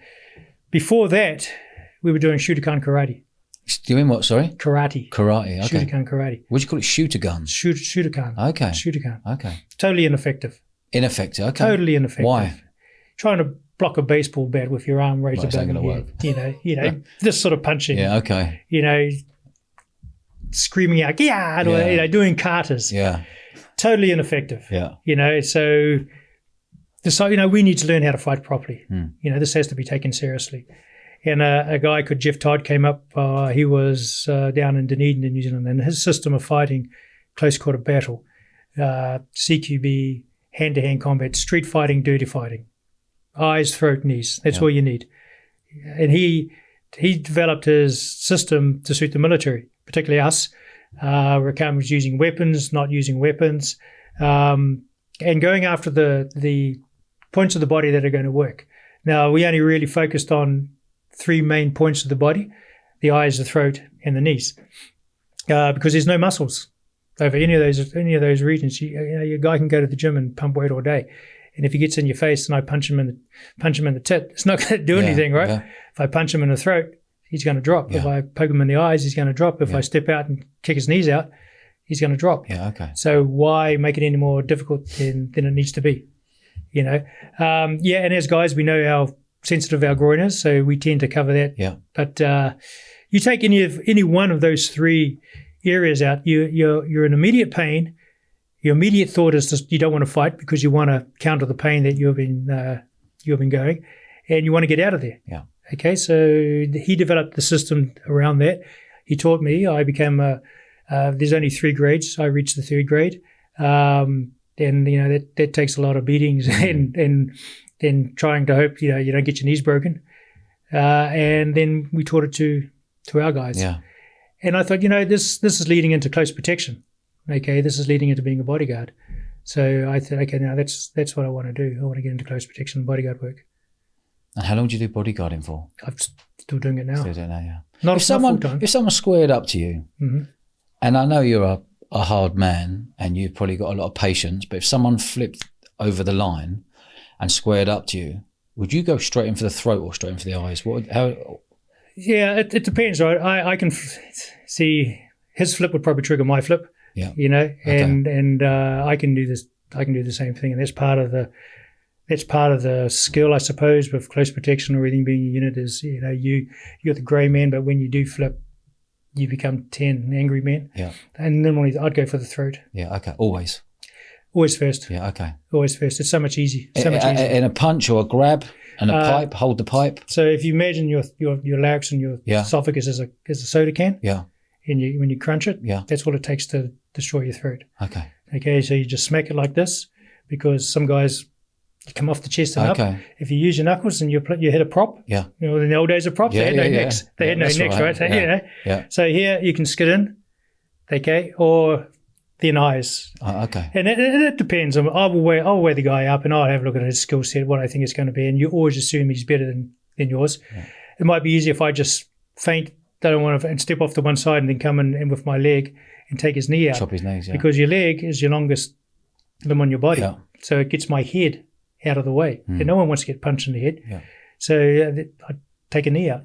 before that, we were doing Shooter-Gun karate. Doing what, sorry? Karate. Karate, okay. Shooter-Gun karate. What do you call it? Shooter guns? Shooter-Gun. Okay. Shooter-Gun. Okay. Totally ineffective. Ineffective, okay. Totally ineffective. Why? Trying to block a baseball bat with your arm raised above your head. You know, this sort of punching. Yeah, okay. You know, screaming out, you know, doing katas. Yeah. Totally ineffective. Yeah. You know, so you know, we need to learn how to fight properly. You know, this has to be taken seriously. And a guy called Jeff Todd came up. He was down in Dunedin in New Zealand, and his system of fighting close quarter battle, CQB, hand-to-hand combat, street fighting, dirty fighting, eyes, throat, knees. That's all you need. And he developed his system to suit the military, particularly us. Where it comes using weapons, not using weapons, and going after the points of the body that are going to work. Now, we only really focused on 3 main points of the body: the eyes, the throat, and the knees, because there's no muscles over any of those regions. You know, your guy can go to the gym and pump weight all day, and if he gets in your face and I punch him in the tit, it's not going to do anything, right? Yeah. If I punch him in the throat, he's going to drop. Yeah. If I poke him in the eyes, he's going to drop. If I step out and kick his knees out, he's going to drop. Yeah, okay. So why make it any more difficult than it needs to be? You know, and as guys, we know how sensitive our groin is, so we tend to cover that. Yeah. But you take any one of those 3 areas out, you're in immediate pain. Your immediate thought is just you don't want to fight because you want to counter the pain that you've been going, and you want to get out of there. Yeah. Okay, so he developed the system around that. He taught me. I became there's only 3 grades. I reached the 3rd grade, and you know that takes a lot of beatings and trying to hope you don't get your knees broken. And then we taught it to our guys. Yeah. And I thought, this is leading into close protection. Okay, this is leading into being a bodyguard. So I thought, okay, now that's what I want to do. I want to get into close protection and bodyguard work. And how long do you do bodyguarding for? I'm still doing it now. Still doing it now, yeah. Not full time. If someone squared up to you And I know you're a hard man and you've probably got a lot of patience, but if someone flipped over the line and squared up to you, would you go straight in for the throat or straight in for the eyes? Yeah, it depends, right? I can see his flip would probably trigger my flip. Yeah. You know, Okay. and I can do this. I can do the same thing, and that's part of the skill, I suppose, with close protection or everything being a unit. Is you're the grey man, but when you do flip, you become 10 angry men. Yeah. And normally I'd go for the throat. Yeah. Okay. Always. Always first. Yeah. Okay. Always first. It's so much easier. So much easier. In a punch or a grab and a pipe, hold the pipe. So if you imagine your larynx and your Yeah. esophagus as a soda can, Yeah. and when you crunch it, Yeah. that's what it takes to destroy your throat. Okay. Okay, so you just smack it like this, because some guys, you come off the chest and up. Okay. If you use your knuckles and you hit a prop, Yeah. in the old days of props, Yeah, they had yeah, no yeah. necks. They Yeah, had no that's necks, right? So, right. Yeah. So here you can skid in, okay, or thin eyes. Okay. And it depends. I'll weigh the guy up and I'll have a look at his skill set, what I think it's going to be, and you always assume he's better than yours. Yeah. It might be easier if I just feint, don't want to, and step off to one side and then come in with my leg and take his knee out. Chop his knees. Yeah. Because your leg is your longest limb on your body. Yeah. So it gets my head out of the way. And no one wants to get punched in the head. Yeah. So I take a knee out,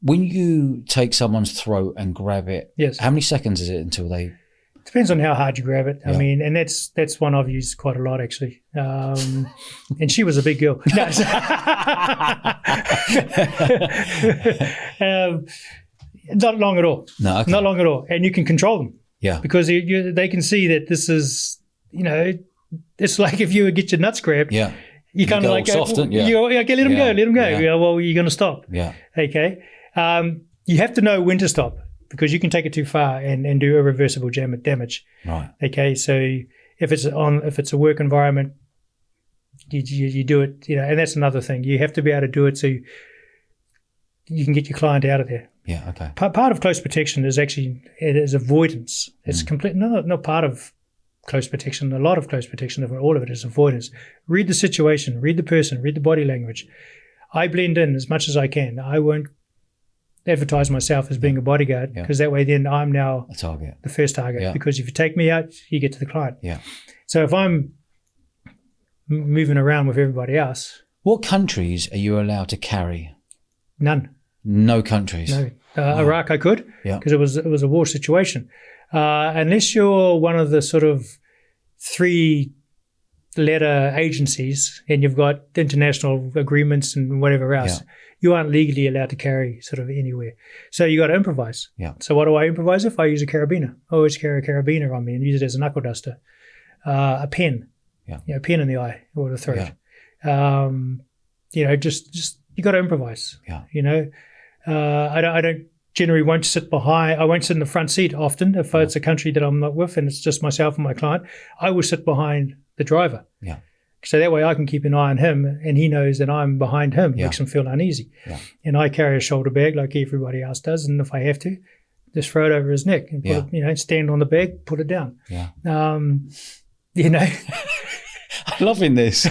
When you take someone's throat and grab it, Yes. how many seconds is it until they? Depends on how hard you grab it. Yeah. I mean, and that's one I've used quite a lot, actually. And she was a big girl. No. Not long at all. No. Okay. Not long at all. And you can control them. Yeah. Because they can see that this is, it's like if you get your nuts grabbed, Yeah. you kind of go like, all soft, yeah. okay, let him Yeah. go, let him go. Yeah. Yeah, well, you're going to stop. Yeah. Okay. You have to know when to stop, because you can take it too far and do irreversible damage. Right. Okay. So if it's a work environment, you do it, and that's another thing. You have to be able to do it so you can get your client out of there. Yeah. Okay. Part of close protection is it is avoidance. It's complete, not part of close protection. A lot of close protection, all of it is avoidance. Read the situation, read the person, read the body language. I blend in as much as I can. I won't advertise myself as being a bodyguard, because that way then I'm now A target. the first target. Yeah. Because if you take me out, you get to the client. Yeah. So if I'm moving around with everybody else, What countries are you allowed to carry? none. No countries. No. Iraq I could, Yeah. because it was a war situation. Unless you're one of the sort of 3-letter agencies and you've got international agreements and whatever else, you aren't legally allowed to carry sort of anywhere. So you got to improvise. Yeah. So what do I improvise with? I use a carabiner. I always carry a carabiner on me and use it as a knuckle duster. A pen. Yeah. A pen in the eye or the throat. Yeah. Just you got to improvise. Yeah. I don't generally won't sit behind. I won't sit in the front seat often if it's a country that I'm not with and it's just myself and my client. I will sit behind the driver. Yeah. So that way I can keep an eye on him and he knows that I'm behind him. Yeah. Makes him feel uneasy. Yeah. And I carry a shoulder bag like everybody else does. And if I have to, just throw it over his neck and put it, stand on the bag, put it down. Yeah. I'm loving this.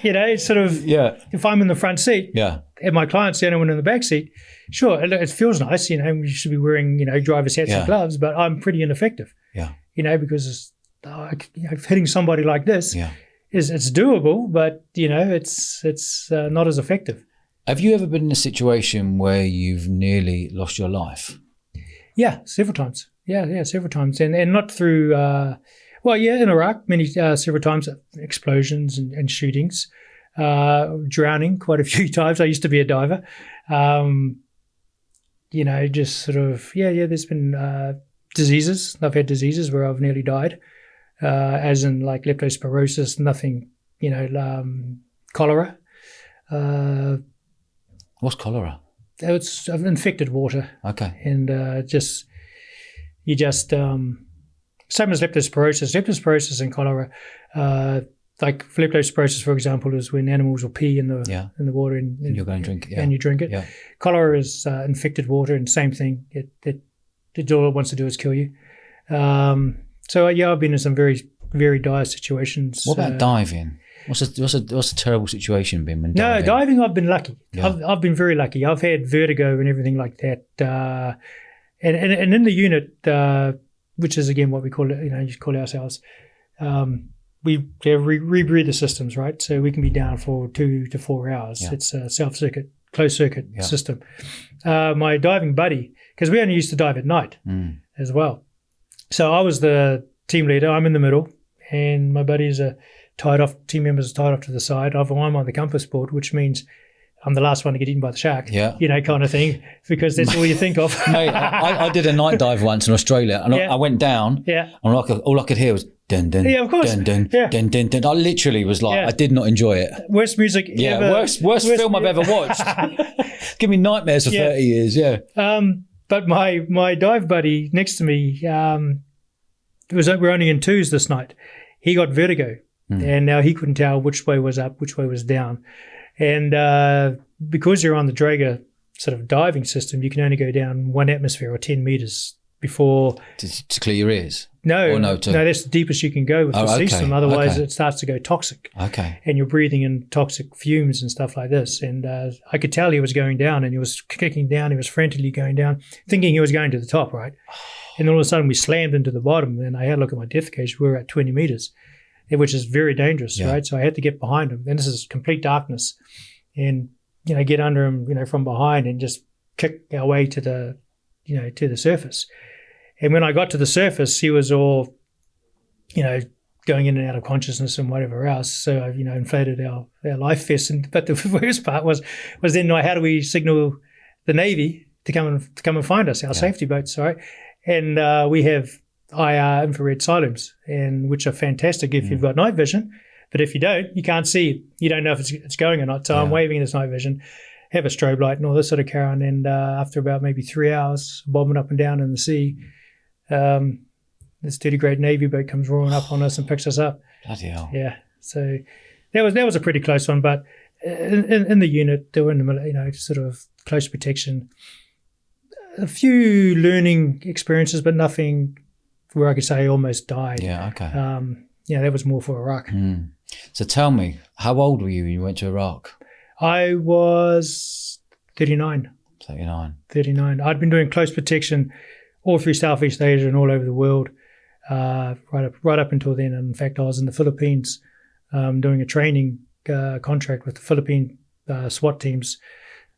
It's sort of, if I'm in the front seat, Yeah. and my client's the only one in the back seat, sure, it feels nice. You should be wearing, driver's hats and gloves, but I'm pretty ineffective. Yeah. Because hitting somebody like this it's doable, but it's not as effective. Have you ever been in a situation where you've nearly lost your life? Yeah, several times. Yeah, several times, and not through. In Iraq, several times, explosions and shootings. Drowning quite a few times. I used to be a diver. Just sort of, there's been diseases. I've had diseases where I've nearly died, as in like leptospirosis, nothing, cholera. What's cholera? It's infected water. Okay. And same as leptospirosis. Leptospirosis and cholera, like leptospirosis, for example, is when animals will pee in the water and you're going to drink it. Yeah. And you drink it. Yeah. Cholera is infected water, and same thing. It all it wants to do is kill you. I've been in some very, very dire situations. What about diving? What's a terrible situation been when diving? No, diving I've been lucky. Yeah. I've been very lucky. I've had vertigo and everything like that. And in the unit, which is again what we call it, you call ourselves, we have rebreather systems, right? So we can be down for 2 to 4 hours. Yeah. It's a closed circuit system. My diving buddy, because we only used to dive at night as well. So I was the team leader. I'm in the middle, and my buddies are team members are tied off to the side. I'm on the compass board, which means I'm the last one to get eaten by the shark, kind of thing, because that's all you think of. Mate, I did a night dive once in Australia, and I went down, and all I could hear was dun dun, of course, dun dun, dun dun dun. I literally was like, I did not enjoy it. Worst music ever. Worst film I've ever watched. Give me nightmares for 30 years, But my dive buddy next to me, we're only in twos this night. He got vertigo, and now he couldn't tell which way was up, which way was down. And because you're on the Draeger sort of diving system, you can only go down 1 atmosphere or 10 meters before... To clear your ears? No, that's the deepest you can go with the system. Otherwise, it starts to go toxic. Okay. And you're breathing in toxic fumes and stuff like this. And I could tell he was going down, and he was kicking down. He was frantically going down, thinking he was going to the top, right? And all of a sudden, we slammed into the bottom, and I had a look at my depth gauge. We were at 20 meters, which is very dangerous, right? So I had to get behind him. And this is complete darkness. And, get under him, from behind and just kick our way to the surface. And when I got to the surface, he was all, going in and out of consciousness and whatever else. So I, inflated our life vest. But the worst part was then, how do we signal the Navy to come and find us, our safety boats, right? And we have IR infrared silos, which are fantastic if you've got night vision. But if you don't, you can't see it. You don't know if it's going or not. So I'm waving in this night vision, have a strobe light and all this sort of carry on. And after about maybe 3 hours, bobbing up and down in the sea, this 30-grade Navy boat comes roaring up on us and picks us up. Bloody hell. Yeah. So that was a pretty close one. But in the unit, they were in the middle, sort of close protection. A few learning experiences, but nothing where I could say I almost died. Yeah, okay. That was more for Iraq. So tell me, how old were you when you went to Iraq? I was 39. 39. I'd been doing close protection all through Southeast Asia and all over the world, right up until then. And in fact, I was in the Philippines doing a training contract with the Philippine SWAT teams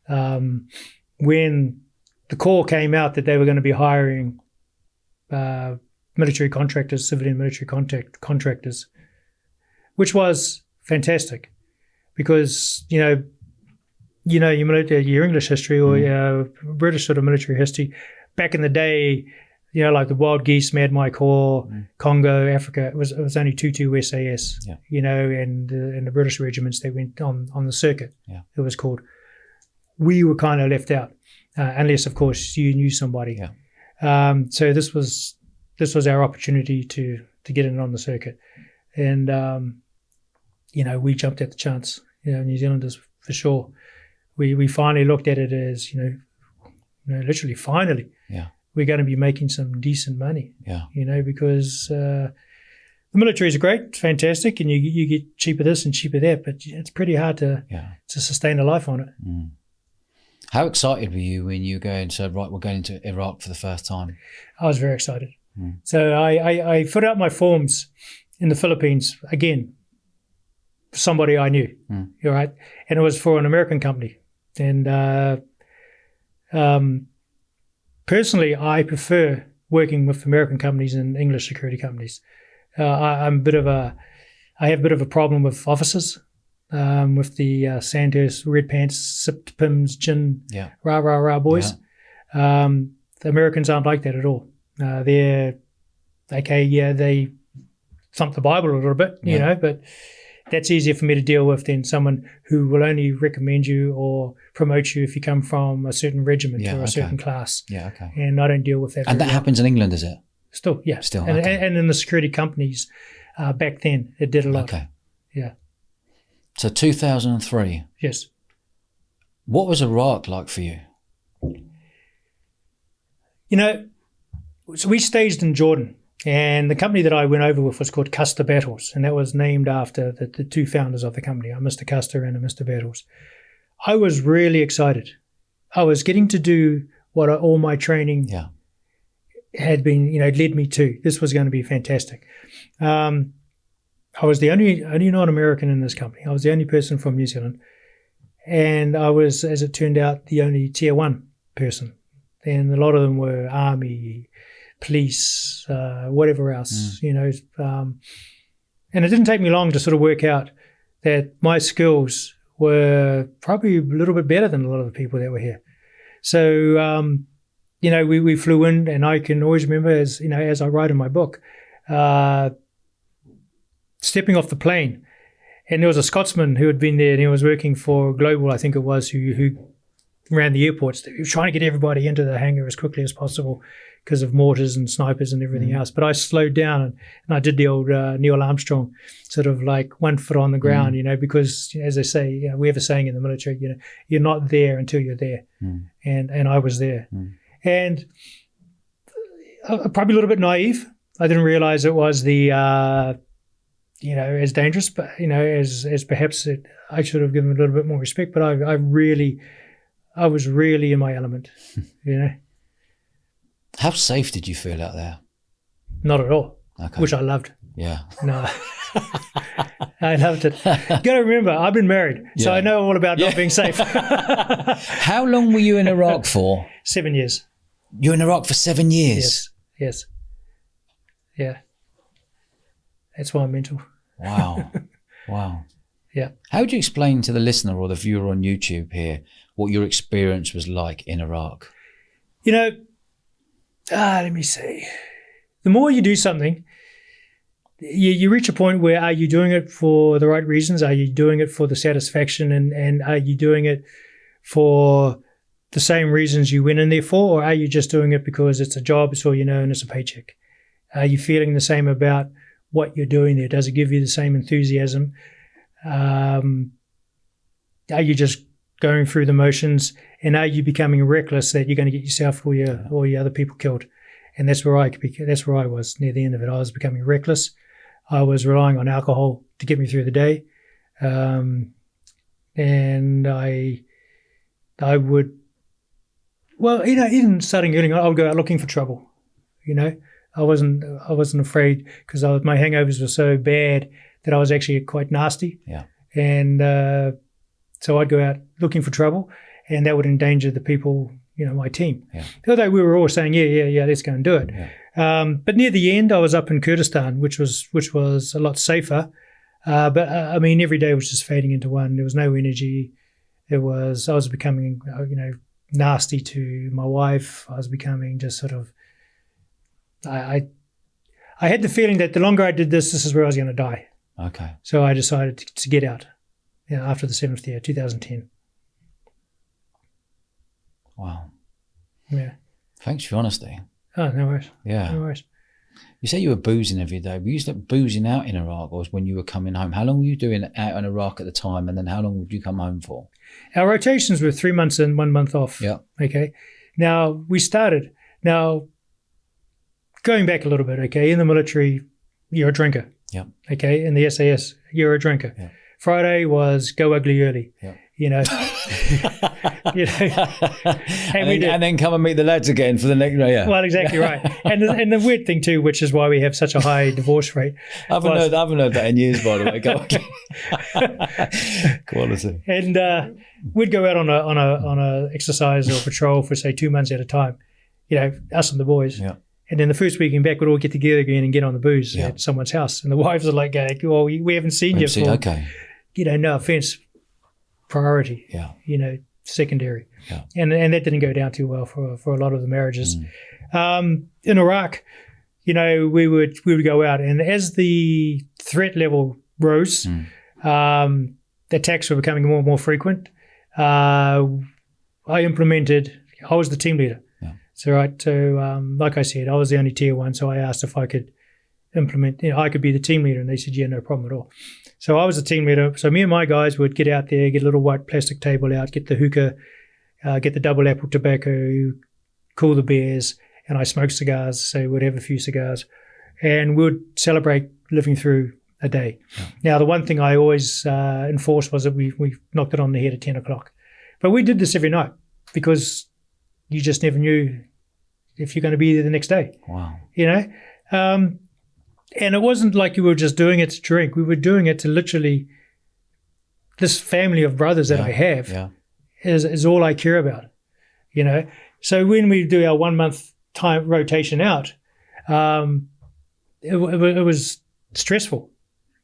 when the call came out that they were going to be hiring military contractors, civilian military contractors, which was fantastic because, your English history or British sort of military history, back in the day, like the Wild Geese, Mad Mike Hall, Congo, Africa, it was only 2 SAS, and the British regiments, they went on the circuit, it was called. We were kind of left out, unless, of course, you knew somebody. So this was our opportunity to get in on the circuit. And, we jumped at the chance, New Zealanders for sure. We finally looked at it as, literally finally, we're going to be making some decent money, because the military is great, it's fantastic, and you get cheaper this and cheaper that, but it's pretty hard to sustain a life on it. How excited were you when you said, right, we're going to Iraq for the first time? I was very excited. So I filled out my forms in the Philippines, again, for somebody I knew, right? And it was for an American company. And personally, I prefer working with American companies and English security companies. I have a bit of a problem with officers, with the Sandhurst, red pants, sipped pims, gin, rah, rah, rah boys. The Americans aren't like that at all. They're okay, they thump the Bible a little bit, but that's easier for me to deal with than someone who will only recommend you or promote you if you come from a certain regiment or a certain class. And I don't deal with that. And that happens in England, is it? Still. And in the security companies back then, it did a lot. So 2003. Yes. What was Iraq like for you? So we staged in Jordan, and the company that I went over with was called Custer Battles, and that was named after the two founders of the company, Mr. Custer and Mr. Battles. I was really excited. I was getting to do what all my training had been, led me to. This was going to be fantastic. I was the only non-American in this company. I was the only person from New Zealand. And I was, as it turned out, the only tier 1 person. And a lot of them were army, police, whatever else, and it didn't take me long to sort of work out that my skills were probably a little bit better than a lot of the people that were here. So, we flew in, and I can always remember, as I write in my book, stepping off the plane, and there was a Scotsman who had been there, and he was working for Global, I think it was, who ran the airports. He was trying to get everybody into the hangar as quickly as possible because of mortars and snipers and everything else. But I slowed down and I did the old Neil Armstrong, sort of like 1 foot on the ground, because, as they say, we have a saying in the military, you're not there until you're there. And I was there. And probably a little bit naive. I didn't realize it was the, as dangerous, but, as perhaps I should have given a little bit more respect. But I was really in my element, How safe did you feel out there? Not at all, okay. Which I loved. Yeah. No, I loved it. Got to remember, I've been married, so I know all about not being safe. How long were you in Iraq for? 7 years. You were in Iraq for 7 years? Yes. Yeah. That's why I'm mental. Wow. Yeah. How would you explain to the listener or the viewer on YouTube here what your experience was like in Iraq? Let me see. The more you do something, you reach a point where, are you doing it for the right reasons? Are you doing it for the satisfaction? And are you doing it for the same reasons you went in there for? Or are you just doing it because it's a job, it's all and it's a paycheck? Are you feeling the same about what you're doing there? Does it give you the same enthusiasm? Are you just going through the motions, and are you becoming reckless that you're going to get yourself or your other people killed? And that's where I was near the end of it. I was becoming reckless. I was relying on alcohol to get me through the day, and I would, even starting early, I would go out looking for trouble. I wasn't afraid because my hangovers were so bad that I was actually quite nasty. Yeah. And so I'd go out looking for trouble, and that would endanger the people, my team. Yeah. Although we were all saying, yeah, let's go and do it. Yeah. But near the end, I was up in Kurdistan, which was a lot safer. But every day was just fading into one. There was no energy. I was becoming, nasty to my wife. I was becoming just sort of, I had the feeling that the longer I did this is where I was going to die. Okay. So I decided to get out after the 7th year, 2010. Wow. Yeah. Thanks for your honesty. Oh, no worries. Yeah. No worries. You say you were boozing every day. Were you start boozing out in Iraq, or was when you were coming home? How long were you doing out in Iraq at the time, and then how long would you come home for? Our rotations were 3 months in, 1 month off. Yeah. Okay. Now, going back a little bit, okay, in the military, you're a drinker. Yeah. Okay, in the SAS, you're a drinker. Yeah. Friday was go ugly early. Yeah. And then come and meet the lads again for the next. Yeah. Well, exactly right. And the weird thing too, which is why we have such a high divorce rate. I haven't heard that in years, by the way. Quality. And we'd go out on a exercise or patrol for say 2 months at a time. Us and the boys. Yeah. And then the first weekend back, we'd all get together again and get on the booze at someone's house. And the wives are like, well, we haven't seen you for, okay. No offense, priority, secondary. Yeah. And that didn't go down too well for a lot of the marriages. In Iraq, we would go out, and as the threat level rose, the attacks were becoming more and more frequent. I was the team leader. So like I said, I was the only tier 1, so I asked if I could implement, I could be the team leader, and they said, yeah, no problem at all. So I was the team leader. So me and my guys would get out there, get a little white plastic table out, get the hookah, get the double apple tobacco, cool the beers, and I smoked cigars, so we'd have a few cigars, and we'd celebrate living through a day. Yeah. Now, the one thing I always enforced was that we knocked it on the head at 10 o'clock. But we did this every night because you just never knew, if you're going to be there the next day. Wow. You know? And it wasn't like you were just doing it to drink. We were doing it to literally, this family of brothers that I have is all I care about, you know? So when we do our 1 month time rotation out, it was stressful.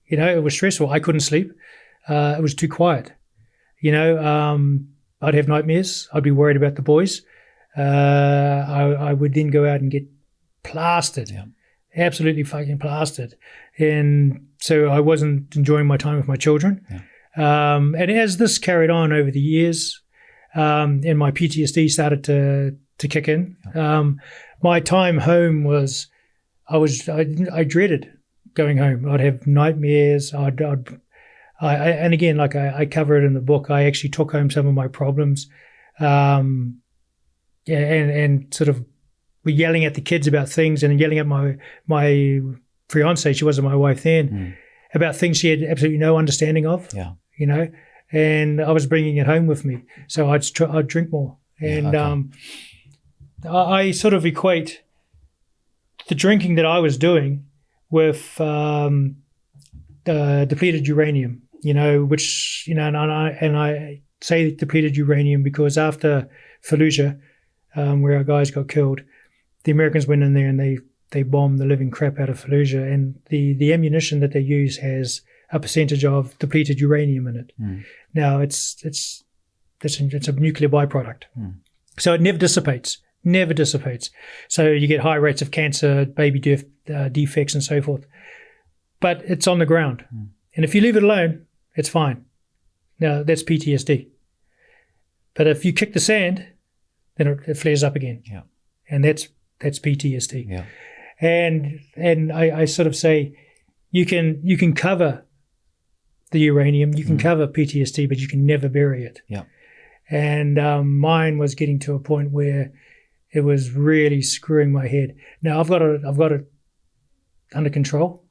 You know, it was stressful. I couldn't sleep. It was too quiet. You know, I'd have nightmares. I'd be worried about the boys. I would then go out and get plastered, absolutely fucking plastered. And so I wasn't enjoying my time with my children. And as this carried on over the years, and my PTSD started to kick in, my time home was, I dreaded going home. I'd have nightmares. And again, like I cover it in the book, I actually took home some of my problems, and sort of were yelling at the kids about things, and yelling at my fiance, she wasn't my wife then, about things she had absolutely no understanding of. You know, and I was bringing it home with me, so I'd drink more, and I sort of equate the drinking that I was doing with depleted uranium. You know, which, you know, and I say depleted uranium because after Fallujah, where our guys got killed, the Americans went in there and they bombed the living crap out of Fallujah, and the ammunition that they use has a percentage of depleted uranium in it. Now it's a nuclear byproduct, so it never dissipates. So you get high rates of cancer, baby defects, and so forth. But it's on the ground, and if you leave it alone, it's fine. Now that's PTSD. But if you kick the sand, then it flares up again, and that's PTSD. And I sort of say you can cover the uranium, you can cover PTSD, but you can never bury it. And mine was getting to a point where it was really screwing my head. Now I've got it under control,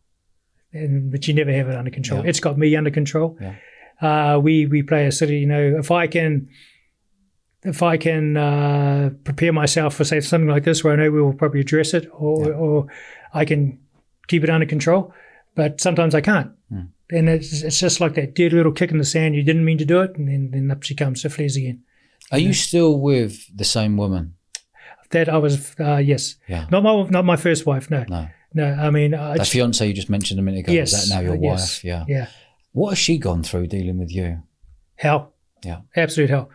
but you never have it under control. It's got me under control. We play a city. You know, if I can prepare myself for, say, something like this, where I know we will probably address it, or I can keep it under control, but sometimes I can't. And it's just like that dead little kick in the sand. You didn't mean to do it, and then up she comes, it flares again. Are you still with the same woman? That I was, yes. Not my first wife, no. I mean, that fiance you just mentioned a minute ago, is that now your wife? What has she gone through dealing with you? Hell. Absolute hell.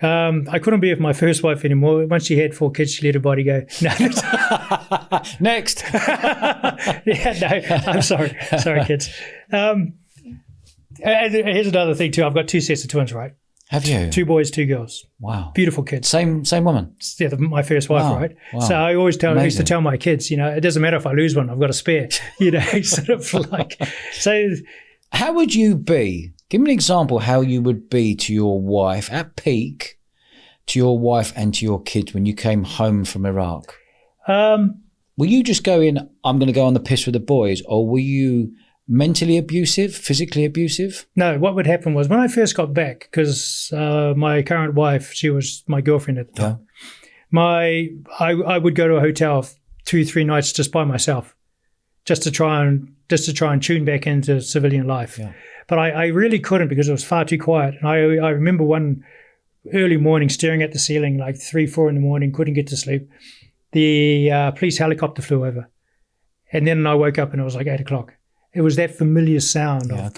I couldn't be with my first wife anymore. Once she had 4 kids, she let her body go. No. Next. I'm sorry. Sorry, kids. And here's another thing too. I've got 2 sets of twins, right? Have you? 2 boys, 2 girls. Wow. Beautiful kids. Same woman? Yeah, my first wife, right? Wow. So I used to tell my kids, you know, it doesn't matter if I lose one, I've got a spare. You know, sort of like, so. How would you be? Give me an example how you would be to your wife at peak, to your wife and to your kids when you came home from Iraq. Were you just going, I'm going to go on the piss with the boys, or were you mentally abusive, physically abusive? No, what would happen was when I first got back, because my current wife, she was my girlfriend at the time, I would go to a hotel 2-3 nights just by myself, just to try and tune back into civilian life. But I really couldn't, because it was far too quiet. And I remember one early morning staring at the ceiling, like 3-4 in the morning, couldn't get to sleep. The police helicopter flew over, and then I woke up and it was like 8 o'clock. It was that familiar sound of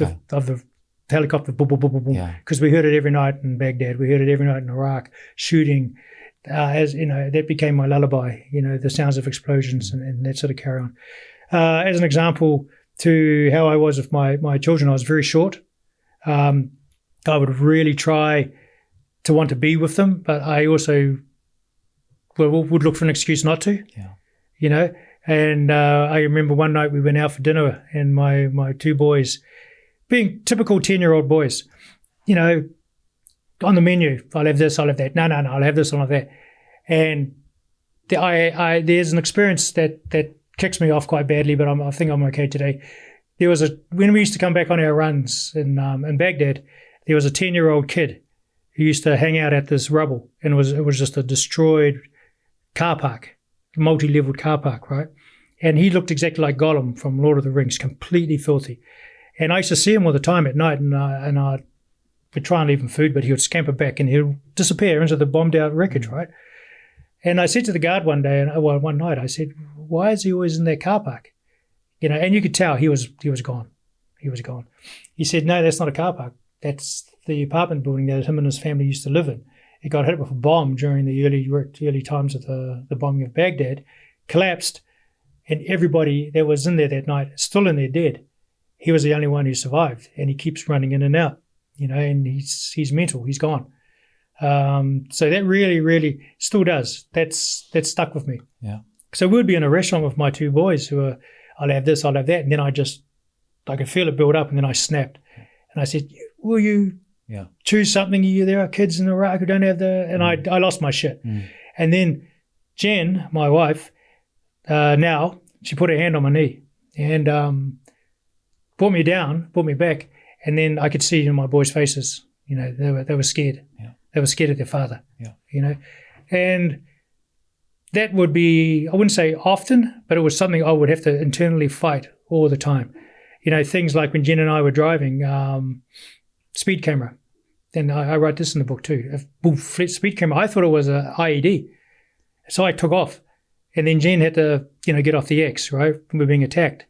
the helicopter, boom, boom, boom, boom, boom, because we heard it every night in Baghdad. We heard it every night in Iraq, shooting. As you know, that became my lullaby. You know, the sounds of explosions and that sort of carry on. As an example to how I was with my children, I was very short. I would really try to want to be with them, but I also would look for an excuse not to. You know. And I remember one night we went out for dinner, and my 2 boys, being typical 10-year-old boys, you know, on the menu, I'll have this, I'll have that. No, I'll have this, I'll have that. And there's an experience that kicks me off quite badly, but I think I'm okay today. When we used to come back on our runs in Baghdad, there was a 10-year-old kid who used to hang out at this rubble, and it was just a destroyed car park. multi-leveled car park, right? And he looked exactly like Gollum from Lord of the Rings, completely filthy. And I used to see him all the time at night, and I would try and leave him food, but he would scamper back and he'd disappear into the bombed-out wreckage, right? And I said to the guard one night, I said, "Why is he always in that car park?" And you could tell he was gone. He was gone. He said, "No, that's not a car park. That's the apartment building that him and his family used to live in. It got hit with a bomb during the early times of the bombing of Baghdad, collapsed, and everybody that was in there that night is still in there dead. He was the only one who survived, and he keeps running in and out, and he's mental. He's gone. So that really, really still does. That's stuck with me. Yeah. So we'd be in a restaurant with my two boys who are, I'll have this, I'll have that, and then I could feel it build up, and then I snapped. And I said, "Will you choose something? There are kids in Iraq who don't have and I lost my shit. And then Jen, my wife, now, she put her hand on my knee and brought me back, and then I could see in my boys' faces, they were scared. Yeah. They were scared of their father. Yeah. And that would be, I wouldn't say often, but it was something I would have to internally fight all the time. Things like when Jen and I were driving, speed camera. Then I write this in the book too. Speed camera. I thought it was a IED. So I took off. And then Jen had to, get off the X, right? We're being attacked.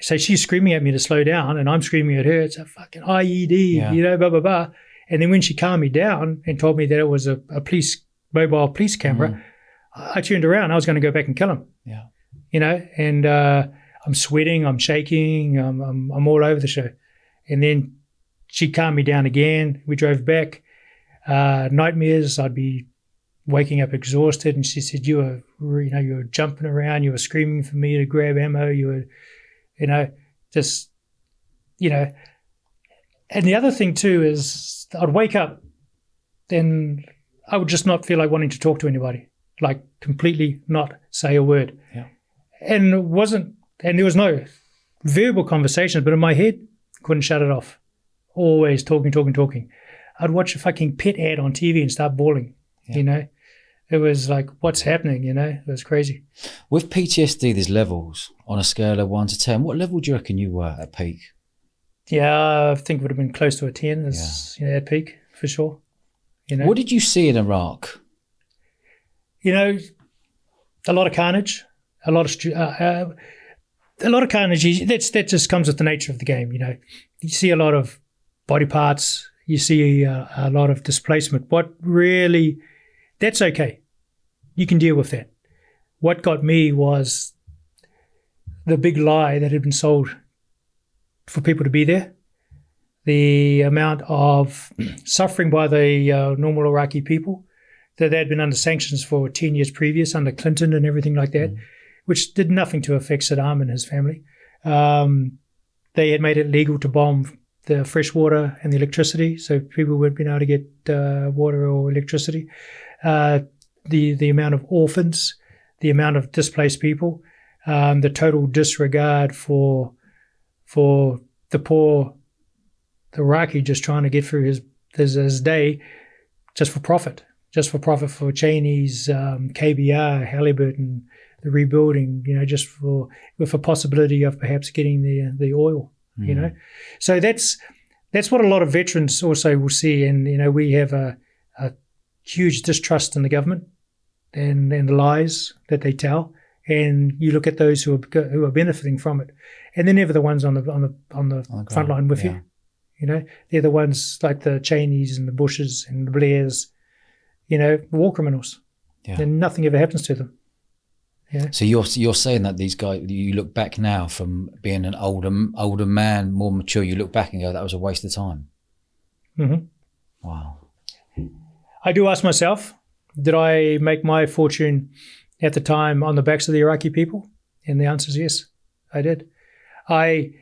So she's screaming at me to slow down, and I'm screaming at her. It's a fucking IED, blah, blah, blah. And then when she calmed me down and told me that it was a mobile police camera, I turned around. I was going to go back and kill him. Yeah. And I'm sweating, I'm shaking, I'm all over the show. And then she calmed me down again. We drove back. Nightmares, I'd be waking up exhausted, and she said, you were jumping around, you were screaming for me to grab ammo, you were, just. And the other thing too is I'd wake up, then I would just not feel like wanting to talk to anybody, like completely not say a word. Yeah. And there was no verbal conversations, but in my head, couldn't shut it off. Always talking. I'd watch a fucking pet ad on TV and start bawling, It was like, what's happening, It was crazy. With PTSD, there's levels on a scale of 1 to 10. What level do you reckon you were at peak? Yeah, I think it would have been close to a 10 at peak, for sure. What did you see in Iraq? A lot of carnage, a lot of carnage. That just comes with the nature of the game. You see a lot of body parts. You see a lot of displacement. That's okay. You can deal with that. What got me was the big lie that had been sold for people to be there. The amount of suffering by the normal Iraqi people, that they had been under sanctions for 10 years previous under Clinton and everything like that, which did nothing to affect Saddam and his family. They had made it legal to bomb the fresh water and the electricity, so people weren't being able to get water or electricity. The amount of orphans, the amount of displaced people, the total disregard for the poor Iraqi just trying to get through his day just for profit for Cheney's, KBR, Halliburton, the rebuilding, just with a possibility of perhaps getting the oil, So that's what a lot of veterans also will see. And, we have a huge distrust in the government and the lies that they tell. And you look at those who are benefiting from it, and they're never the ones on the front line with you. They're the ones like the Cheneys and the Bushes and the Blairs, war criminals. Yeah. And nothing ever happens to them. Yeah. So you're saying that these guys, you look back now from being an older man, more mature, you look back and go, that was a waste of time. Mm-hmm. Wow. I do ask myself, did I make my fortune at the time on the backs of the Iraqi people? And the answer is yes, I did. I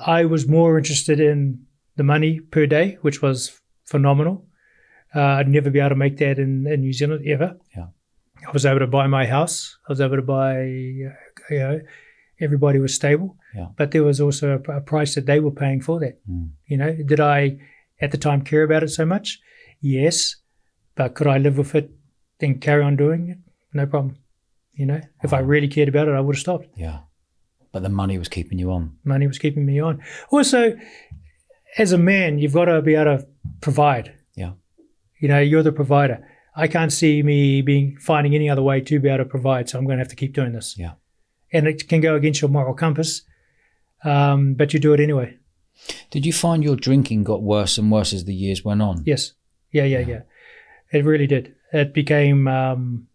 was more interested in the money per day, which was phenomenal. I'd never be able to make that in New Zealand ever. Yeah. I was able to buy my house. I was able to buy, everybody was stable. Yeah. But there was also a price that they were paying for that. Did I at the time care about it so much? Yes. But could I live with it and carry on doing it? No problem. If I really cared about it, I would have stopped. Yeah. But the money was keeping you on. Money was keeping me on. Also, as a man, you've got to be able to provide. Yeah. You're the provider. I can't see me finding any other way to be able to provide, so I'm going to have to keep doing this. Yeah. And it can go against your moral compass, but you do it anyway. Did you find your drinking got worse and worse as the years went on? Yes. Yeah. It really did. It became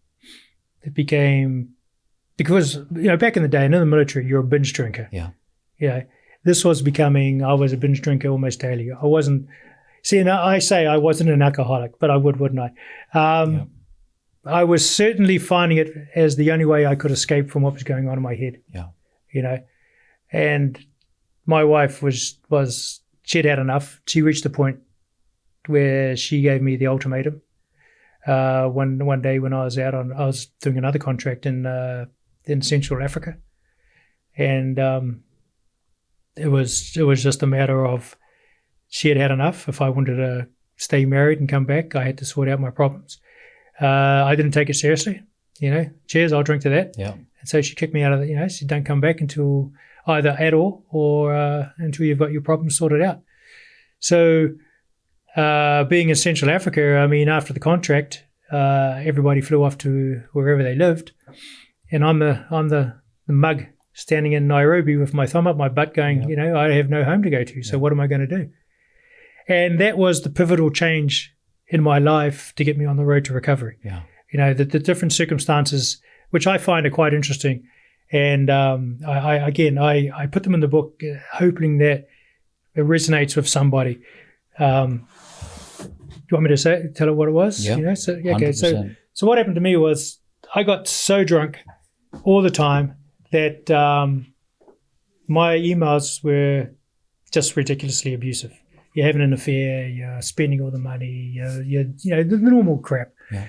because, back in the day, in the military, you're a binge drinker. Yeah. This was becoming, I was a binge drinker almost daily. I wasn't, I say I wasn't an alcoholic, but I wouldn't I? I was certainly finding it as the only way I could escape from what was going on in my head. Yeah. And my wife she'd had enough. She reached the point where she gave me the ultimatum. One day when I was I was doing another contract in Central Africa, and it was just a matter of she had had enough. If I wanted to stay married and come back, I had to sort out my problems. I didn't take it seriously. Cheers, I'll drink to that. Yeah. And so she kicked me out of she said, don't come back until either at all or until you've got your problems sorted out. So being in Central Africa, after the contract, everybody flew off to wherever they lived, and I'm the mug standing in Nairobi with my thumb up my butt going, I have no home to go to, so what am I going to do? And that was the pivotal change in my life to get me on the road to recovery. Yeah. The different circumstances, which I find are quite interesting. And I put them in the book hoping that it resonates with somebody. Do you want me to tell it what it was? Yeah. Okay. 100%. So what happened to me was I got so drunk all the time that my emails were just ridiculously abusive. You're having an affair, you're spending all the money, you're the normal crap. Yeah.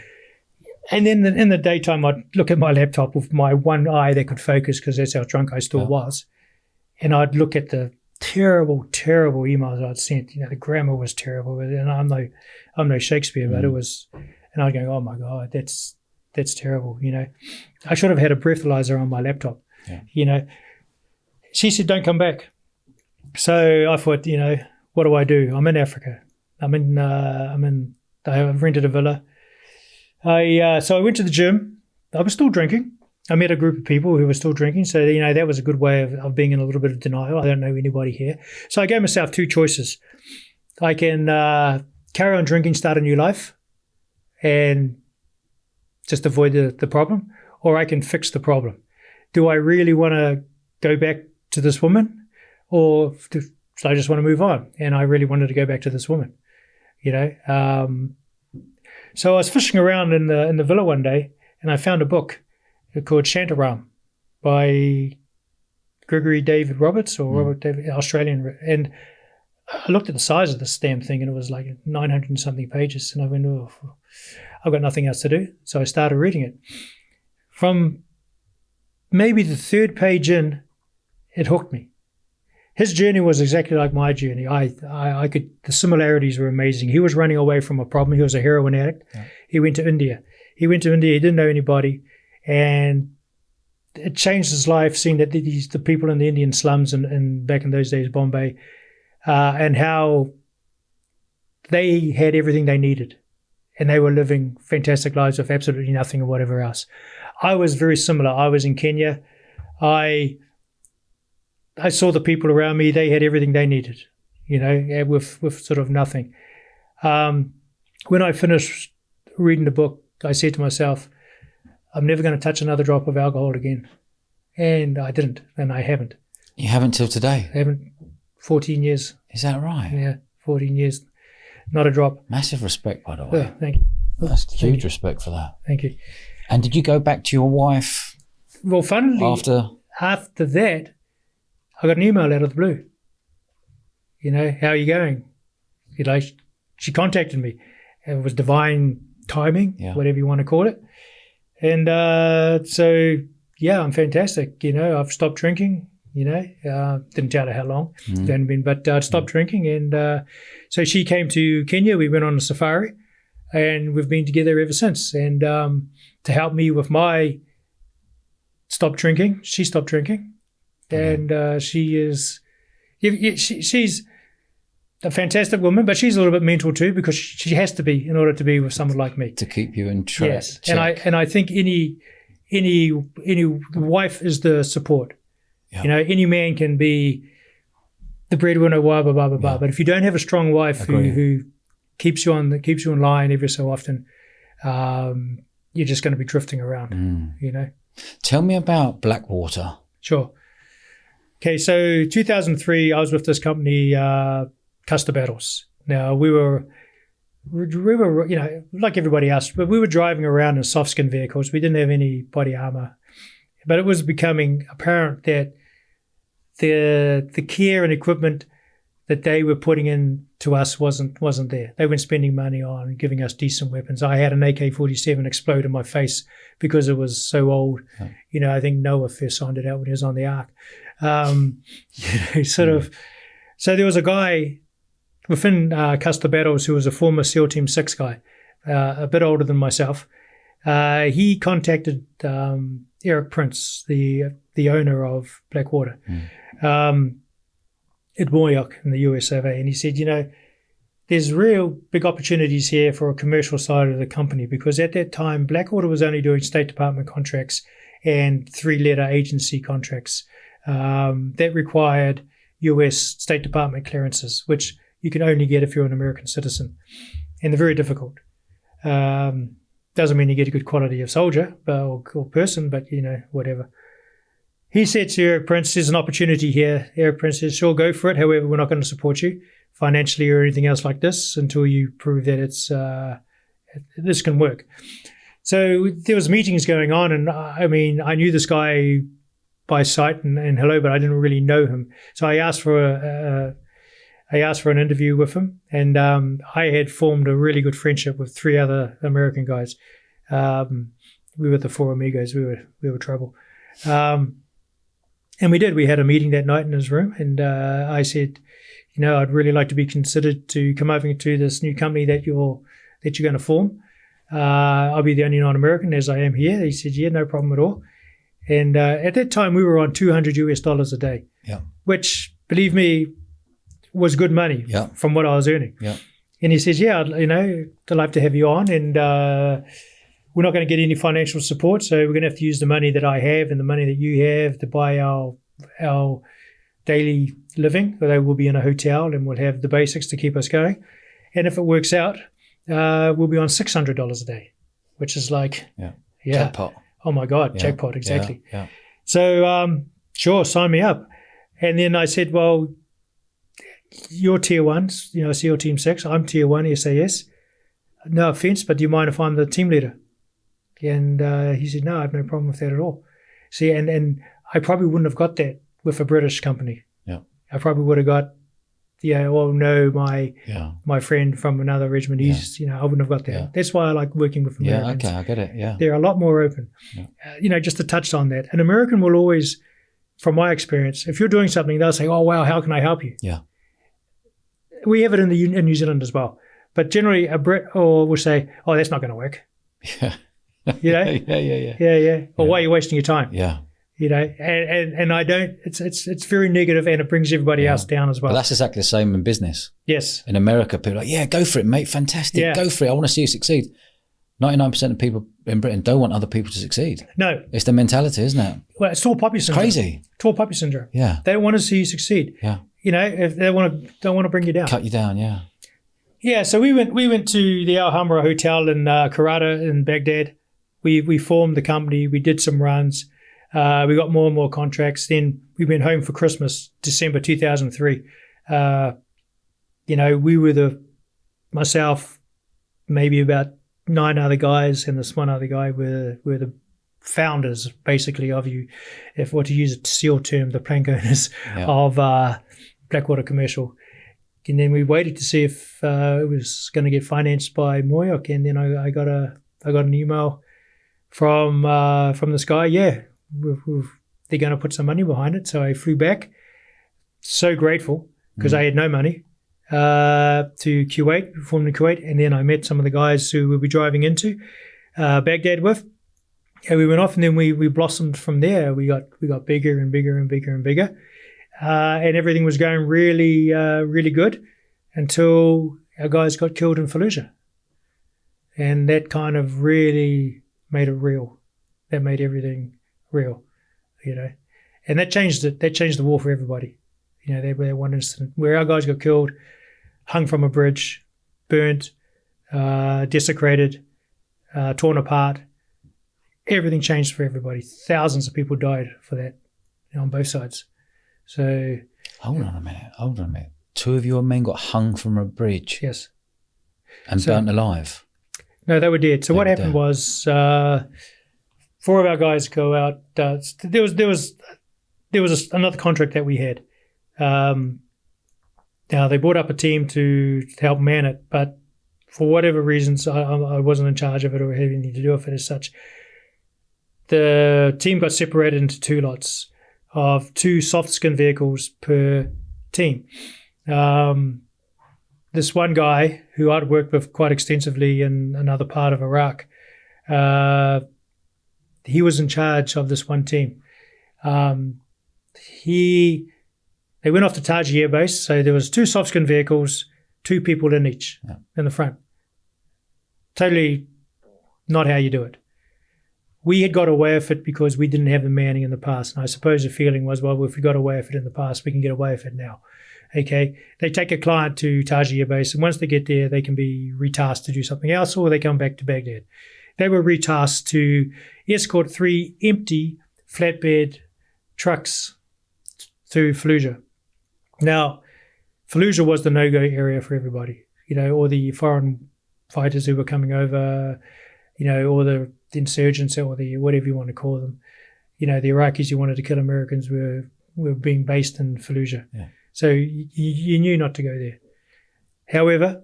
And then in the daytime, I'd look at my laptop with my one eye that could focus because that's how drunk I still was. And I'd look at the terrible, terrible emails I'd sent. The grammar was terrible. And I'm no Shakespeare, but it was, and I'd go, oh my God, that's terrible. I should have had a breathalyzer on my laptop. Yeah. She said, don't come back. So I thought, what do I do? I'm in Africa. I've rented a villa. So I went to the gym. I was still drinking. I met a group of people who were still drinking. So, that was a good way of being in a little bit of denial. I don't know anybody here. So I gave myself two choices. I can carry on drinking, start a new life, and just avoid the problem, or I can fix the problem. Do I really want to go back to this woman, or do I just want to move on? And I really wanted to go back to this woman, So I was fishing around in the villa one day, and I found a book called Shantaram by Gregory David Roberts, or Robert David, Australian. And I looked at the size of this damn thing, and it was like 900 and something pages. And I went, oh, I've got nothing else to do. So I started reading it. From maybe the third page in, it hooked me. His journey was exactly like my journey. I could, the similarities were amazing. He was running away from a problem. He was a heroin addict. Yeah. He went to India. He didn't know anybody. And it changed his life, seeing that the people in the Indian slums and back in those days, Bombay, and how they had everything they needed. And they were living fantastic lives with absolutely nothing or whatever else. I was very similar. I was in Kenya. I saw the people around me. They had everything they needed, with sort of nothing. When I finished reading the book, I said to myself, I'm never going to touch another drop of alcohol again. And I didn't, and I haven't. You haven't till today? I haven't. 14 years. Is that right? Yeah, 14 years. Not a drop. Massive respect, by the way. Oh, thank you. That's huge respect for that. Thank you. And did you go back to your wife? Well, funnily, after that, I got an email out of the blue. How are you going? She contacted me. It was divine timing, whatever you want to call it. And so, I'm fantastic. I've stopped drinking. Didn't tell her how long it hadn't been, but I'd stopped drinking. And so she came to Kenya. We went on a safari, and we've been together ever since. And to help me with my stopped drinking. She stopped drinking. And she's a fantastic woman, but she's a little bit mental too, because she has to be in order to be with someone like me. To keep you in track. Yes, and I think any wife is the support. Yeah. You know, any man can be the breadwinner, blah blah blah blah blah. But if you don't have a strong wife who keeps you in line every so often, you're just going to be drifting around. You know. Tell me about Blackwater. Sure. Okay, so 2003, I was with this company, Custer Battles. Now we were, you know, like everybody else, but we were driving around in soft skin vehicles. We didn't have any body armor, but it was becoming apparent that the care and equipment that they were putting in to us wasn't there. They weren't spending money on giving us decent weapons. I had an AK-47 explode in my face because it was so old. Yeah. You know, I think Noah first signed it out when he was on the Ark. So there was a guy within Custer Battles who was a former SEAL Team 6 guy, a bit older than myself. He contacted Eric Prince, the owner of Blackwater, at Moyock in the US of A, and he said, you know, there's real big opportunities here for a commercial side of the company, because at that time Blackwater was only doing State Department contracts and 3-letter agency contracts that required US State Department clearances, which you can only get if you're an American citizen, and they're very difficult. Doesn't mean you get a good quality of soldier or person, but you know, whatever. He said to Eric Prince, there's an opportunity here. Eric Prince says, sure, go for it. However, we're not going to support you financially or anything else like this until you prove that this can work. So there was meetings going on, and I mean, I knew this guy by sight and hello, but I didn't really know him. So I asked for an interview with him, and I had formed a really good friendship with 3 other American guys. We were the 4 amigos. We were trouble. And we did. We had a meeting that night in his room, and I said, you know, I'd really like to be considered to come over to this new company that you're going to form. I'll be the only non-American, as I am here. He said, yeah, no problem at all. And at that time, we were on $200 a day, which, believe me, was good money from what I was earning. Yeah. And he says, yeah, you know, I'd love to have you on, and we're not going to get any financial support, so we're going to have to use the money that I have and the money that you have to buy our daily living. They will be in a hotel, and we'll have the basics to keep us going. And if it works out, we'll be on $600 a day, which is like, jackpot. Oh my God, jackpot, exactly. Yeah. So, sure, sign me up. And then I said, well, you're tier 1, you know, SEAL Team 6. I'm tier 1 SAS. No offense, but do you mind if I'm the team leader? And he said, no, I have no problem with that at all. See, and I probably wouldn't have got that with a British company. Yeah. I probably would have got, my friend from another regiment, he's, you know, I wouldn't have got that. Yeah. That's why I like working with Americans. Yeah, okay, I get it, yeah. They're a lot more open. Yeah. You know, just to touch on that, an American will always, from my experience, if you're doing something, they'll say, oh, wow, how can I help you? Yeah. We have it in New Zealand as well. But generally, a Brit will say, oh, that's not going to work. Yeah. You know? Yeah. Well, why are you wasting your time? Yeah. You know, and I don't, it's very negative, and it brings everybody else down as well. But that's exactly the same in business. Yes. In America, people are like, yeah, go for it, mate. Fantastic. Yeah. Go for it. I want to see you succeed. 99% of people in Britain don't want other people to succeed. No. It's the mentality, isn't it? Well, it's tall poppy syndrome. Crazy. Tall poppy syndrome. Yeah. They don't want to see you succeed. Yeah. You know, if they don't want to bring you down. Cut you down, yeah. Yeah, so we went to the Alhambra Hotel in Karada in Baghdad. We formed the company. We did some runs. We got more and more contracts. Then we went home for Christmas, December 2003. You know, we were myself, maybe about 9 other guys, and this one other guy were the founders, basically, of if what to use a SEAL term, the plank owners of Blackwater Commercial. And then we waited to see if it was going to get financed by Moyock, and then I got an email from this guy. Yeah, they're going to put some money behind it. So I flew back, so grateful, because I had no money, to Kuwait, formed in Kuwait, and then I met some of the guys who we'll be driving into Baghdad with. Yeah, we went off, and then we blossomed from there. We got bigger and bigger and bigger and bigger, and everything was going really really good until our guys got killed in Fallujah, and that kind of really made it real. That made everything real, and that changed it. That changed the war for everybody. That one incident where our guys got killed, hung from a bridge, burnt, desecrated, torn apart. Everything changed for everybody. Thousands of people died for that on both sides. So hold on a minute. 2 of your men got hung from a bridge. Yes. And burnt alive. No, they were dead. So what happened was 4 of our guys go out. There was another contract that we had. Now they brought up a team to help man it, but for whatever reasons, I wasn't in charge of it or had anything to do with it as such. The team got separated into 2 lots of 2 soft skin vehicles per team. This one guy who I'd worked with quite extensively in another part of Iraq, he was in charge of this one team. They went off to Taji Air Base, so there was 2 soft skin vehicles, 2 people in each in the front. Totally not how you do it. We had got away with it because we didn't have the manning in the past. And I suppose the feeling was, well, if we got away with it in the past, we can get away with it now. Okay. They take a client to Taji Air Base, and once they get there, they can be retasked to do something else, or they come back to Baghdad. They were retasked to escort 3 empty flatbed trucks through Fallujah. Now, Fallujah was the no-go area for everybody. All the foreign fighters who were coming over, all the insurgents or the whatever you want to call them, the Iraqis who wanted to kill Americans were being based in Fallujah. Yeah. So you knew not to go there. However,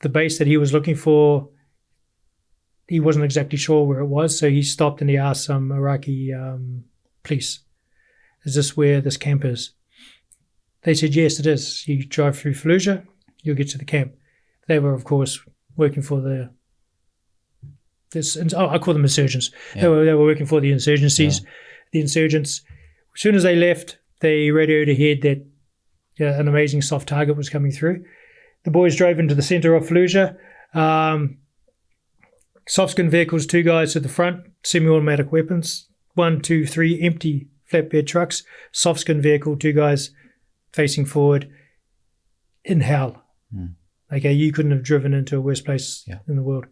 the base that he was looking for, he wasn't exactly sure where it was, so he stopped and he asked some Iraqi police, is this where this camp is? They said, yes, it is. You drive through Fallujah, you'll get to the camp. They were, of course, working for I call them insurgents. Yeah. They were working for the insurgencies. Yeah. The insurgents, as soon as they left, they radioed ahead that an amazing soft target was coming through. The boys drove into the centre of Fallujah. Soft skin vehicles, 2 guys at the front, semi-automatic weapons, 1, 2, 3 empty flatbed trucks, soft skin vehicle, 2 guys facing forward in hell. Okay, you couldn't have driven into a worse place in the world.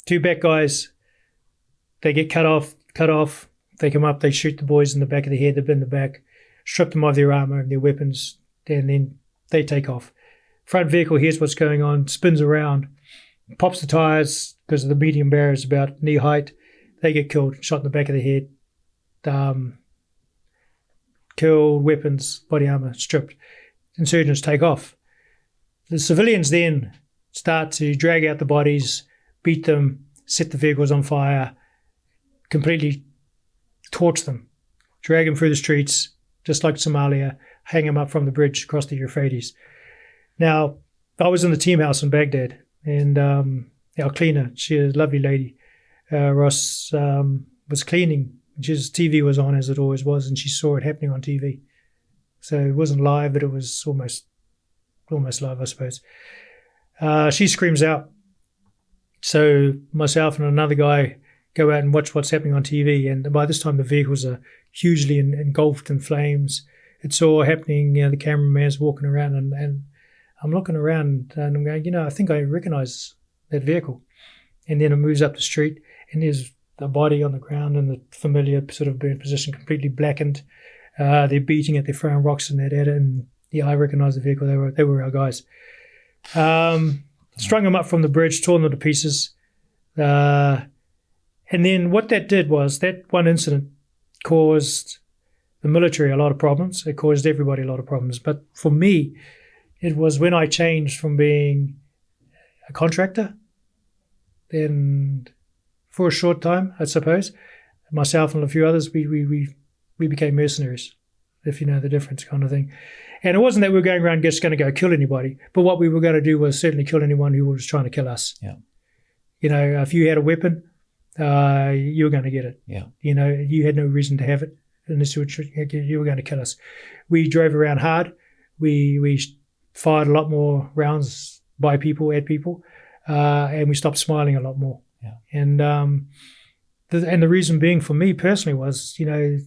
2 back guys, they get cut off, they come up, they shoot the boys in the back of the head, they've been in the back, strip them of their armour and their weapons, and then they take off. Front vehicle hears what's going on, spins around, pops the tyres because the medium barrier is about knee height. They get killed, shot in the back of the head, killed, weapons, body armour stripped. Insurgents take off. The civilians then start to drag out the bodies, beat them, set the vehicles on fire, completely torch them, drag them through the streets, just like Somalia, hang them up from the bridge across the Euphrates. Now, I was in the team house in Baghdad, and our cleaner, she was a lovely lady, Ross, was cleaning. His TV was on, as it always was, and she saw it happening on TV. So it wasn't live, but it was almost live, I suppose. She screams out. So myself and another guy go out and watch what's happening on TV, and by this time the vehicles are hugely engulfed in flames. It's all happening, the cameraman's walking around, and I'm looking around and I'm going, I think I recognise that vehicle. And then it moves up the street, and there's the body on the ground in the familiar sort of burnt position, completely blackened. They're beating it, they're throwing rocks and that at it, and I recognise the vehicle. They were our guys. Strung them up from the bridge, torn them to pieces. And then what that did was, that one incident caused the military a lot of problems. It caused everybody a lot of problems. But for me, it was when I changed from being a contractor, then for a short time, I suppose, myself and a few others, we became mercenaries, if you know the difference, kind of thing. And it wasn't that we were going around just going to go kill anybody, but what we were going to do was certainly kill anyone who was trying to kill us. Yeah. If you had a weapon, you were going to get it. Yeah. You know, you had no reason to have it unless you were going to kill us. We drove around hard. We fired a lot more rounds by people, at people, and we stopped smiling a lot more. Yeah. And the reason being for me personally was, you know,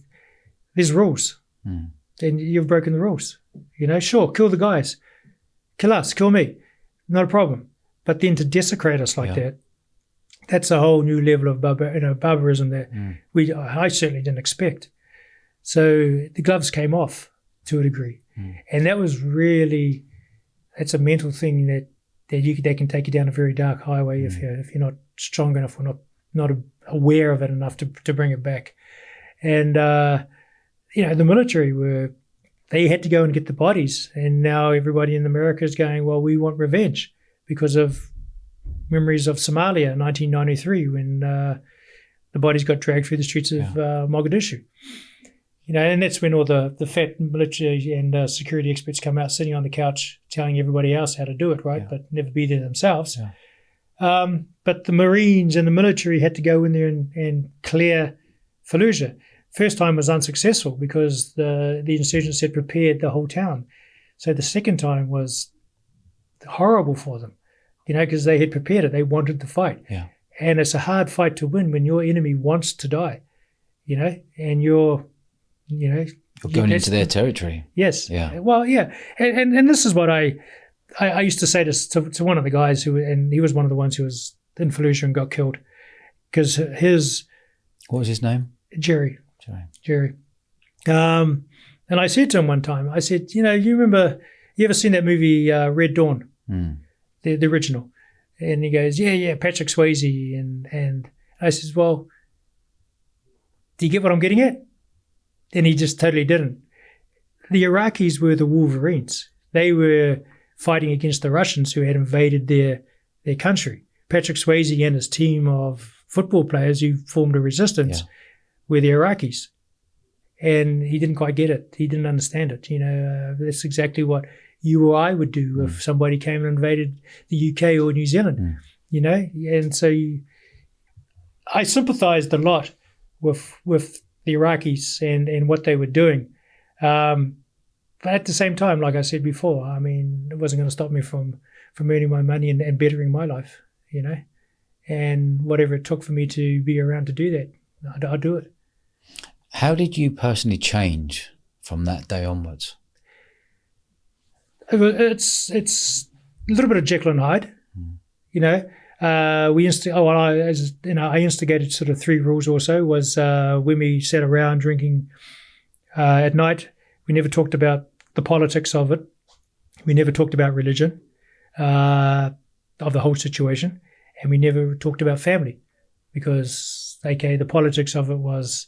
there's rules. And you've broken the rules. You know, sure, kill the guys. Kill us, kill me. Not a problem. But then to desecrate us like that, that's a whole new level of barbarism that I certainly didn't expect. So the gloves came off to a degree. And that was really, that's a mental thing that can take you down a very dark highway if you're not strong enough or not aware of it enough to bring it back. And you know, the military they had to go and get the bodies, and now everybody in America is going, well, we want revenge because of memories of Somalia in 1993 when the bodies got dragged through the streets of Mogadishu. You know, and that's when all the fat military and security experts come out sitting on the couch telling everybody else how to do it, right? But never be there themselves. But the Marines and the military had to go in there and clear Fallujah. First time was unsuccessful because the insurgents had prepared the whole town. So the second time was horrible for them, you know, because they had prepared it. They wanted to fight. Yeah. And it's a hard fight to win when your enemy wants to die, you know, and you're going into their territory. Yes. Yeah. Well, yeah. And this is what I used to say to one of the guys and he was one of the ones who was in Fallujah and got killed because what was his name? Jerry. And I said to him one time, I said, you know, you ever seen that movie Red Dawn, the original? And he goes, yeah, Patrick Swayze. And I says, well, do you get what I'm getting at? And he just totally didn't. The Iraqis were the Wolverines. They were fighting against the Russians who had invaded their country. Patrick Swayze and his team of football players who formed a resistance were the Iraqis. And he didn't quite get it. He didn't understand it. You know, that's exactly what you or I would do if somebody came and invaded the UK or New Zealand, you know. And so I sympathized a lot with the Iraqis and what they were doing. But at the same time, like I said before, I mean, it wasn't going to stop me from earning my money and bettering my life, you know. And whatever it took for me to be around to do that, I'd do it. How did you personally change from that day onwards? It's a little bit of Jekyll and Hyde, you know. I instigated sort of 3 rules or so. Was when we sat around drinking at night, we never talked about the politics of it. We never talked about religion of the whole situation, and we never talked about family because, okay, the politics of it was,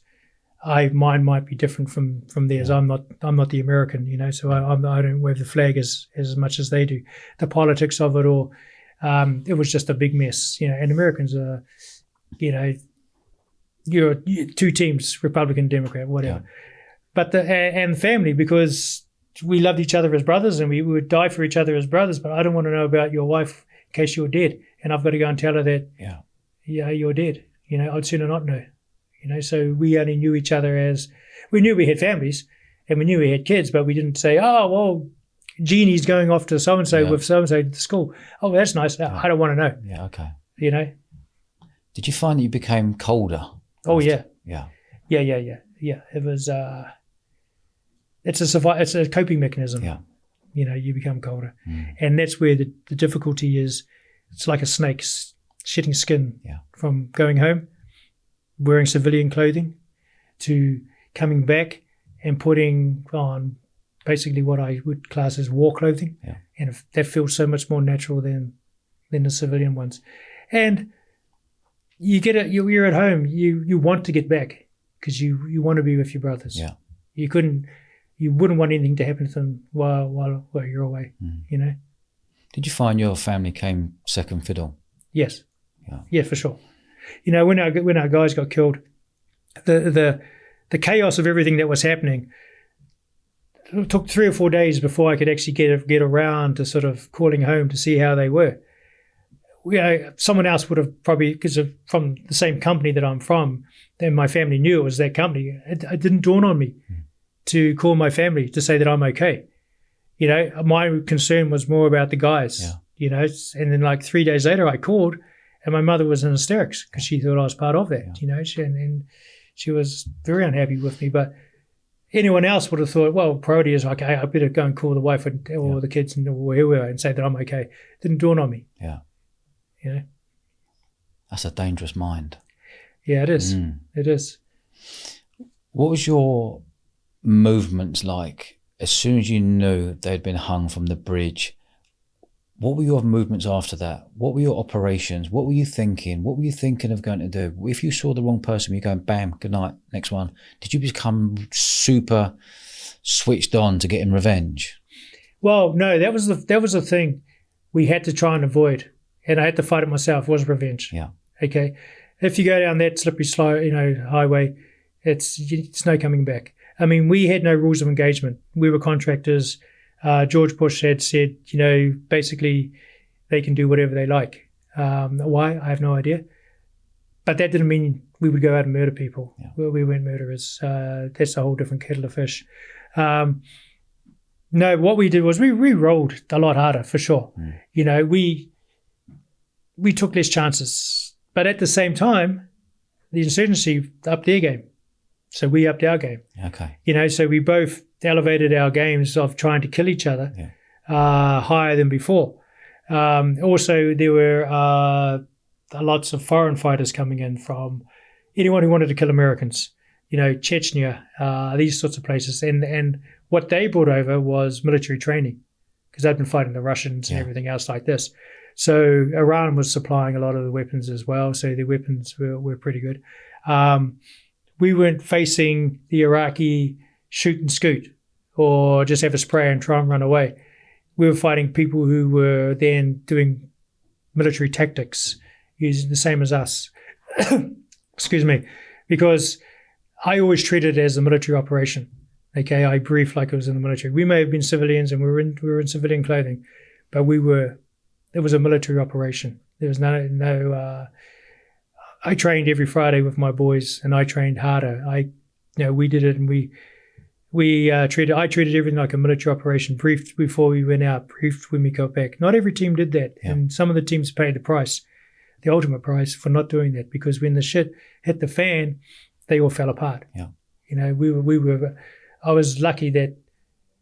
mine might be different from theirs. I'm not the American, you know, so I don't wave the flag as much as they do. The politics of it all. It was just a big mess, you know. And Americans are, you know, you're 2 teams, Republican, Democrat, whatever. Yeah. But and family, because we loved each other as brothers and we would die for each other as brothers. But I don't want to know about your wife in case you're dead, and I've got to go and tell her that, you're dead. You know, I'd sooner not know. You know, so we only knew each other as we knew we had families and we knew we had kids, but we didn't say, oh well, Jeannie's going off to so-and-so with so-and-so to school. Oh, that's nice. I don't want to know. Yeah, okay. You know? Did you find that you became colder? Oh, yeah. Yeah. Yeah. It was, it's a coping mechanism. Yeah. You know, you become colder. And that's where the difficulty is. It's like a snake shedding skin from going home, wearing civilian clothing, to coming back and putting on basically what I would class as war clothing, and that feels so much more natural than the civilian ones. And you get it. You're at home. You want to get back because you want to be with your brothers. Yeah. You wouldn't want anything to happen to them while you're away. You know. Did you find your family came second fiddle? Yes. Yeah, for sure. You know, when our guys got killed, the chaos of everything that was happening. It took 3 or 4 days before I could actually get around to sort of calling home to see how they were. someone else would have probably, because from the same company that I'm from, then my family knew it was that company. It didn't dawn on me to call my family to say that I'm okay. My concern was more about the guys, and then like 3 days later I called and my mother was in hysterics because she thought I was part of that, and she was very unhappy with me. But anyone else would have thought, well, priority is, okay, I better go and call the wife or the kids and whoever and say that I'm okay. It didn't dawn on me. Yeah. That's a dangerous mind. Yeah, it is. It is. What was your movements like as soon as you knew they'd been hung from the bridge? What were your movements after that? What were your operations? What were you thinking? What were you thinking of going to do? If you saw the wrong person, you're going, bam, good night, next one. Did you become super switched on to getting revenge? Well, no, that was the thing we had to try and avoid, and I had to fight it myself, was revenge. Yeah. Okay. If you go down that slippery slope, highway, it's no coming back. I mean, we had no rules of engagement. We were contractors. George Bush had said, basically they can do whatever they like. Why? I have no idea. But that didn't mean we would go out and murder people. Yeah. We weren't murderers. That's a whole different kettle of fish. No, what we did was we rolled a lot harder, for sure. We took less chances. But at the same time, the insurgency upped their game. So we upped our game. Okay. So we both elevated our games of trying to kill each other higher than before. Also, there were lots of foreign fighters coming in from anyone who wanted to kill Americans, Chechnya, these sorts of places. And what they brought over was military training because they'd been fighting the Russians and everything else like this. So Iran was supplying a lot of the weapons as well. So the weapons were pretty good. We weren't facing the Iraqi shoot and scoot or just have a spray and try and run away. We were fighting people who were then doing military tactics, using the same as us. Excuse me. Because I always treated it as a military operation. Okay, I briefed like it was in the military. We may have been civilians and we were in civilian clothing, but it was a military operation. There was no I trained every Friday with my boys, and I trained harder. We did it, and I treated everything like a military operation. Briefed before we went out, briefed when we got back. Not every team did that, and some of the teams paid the price, the ultimate price for not doing that. Because when the shit hit the fan, they all fell apart. Yeah, we were. I was lucky that,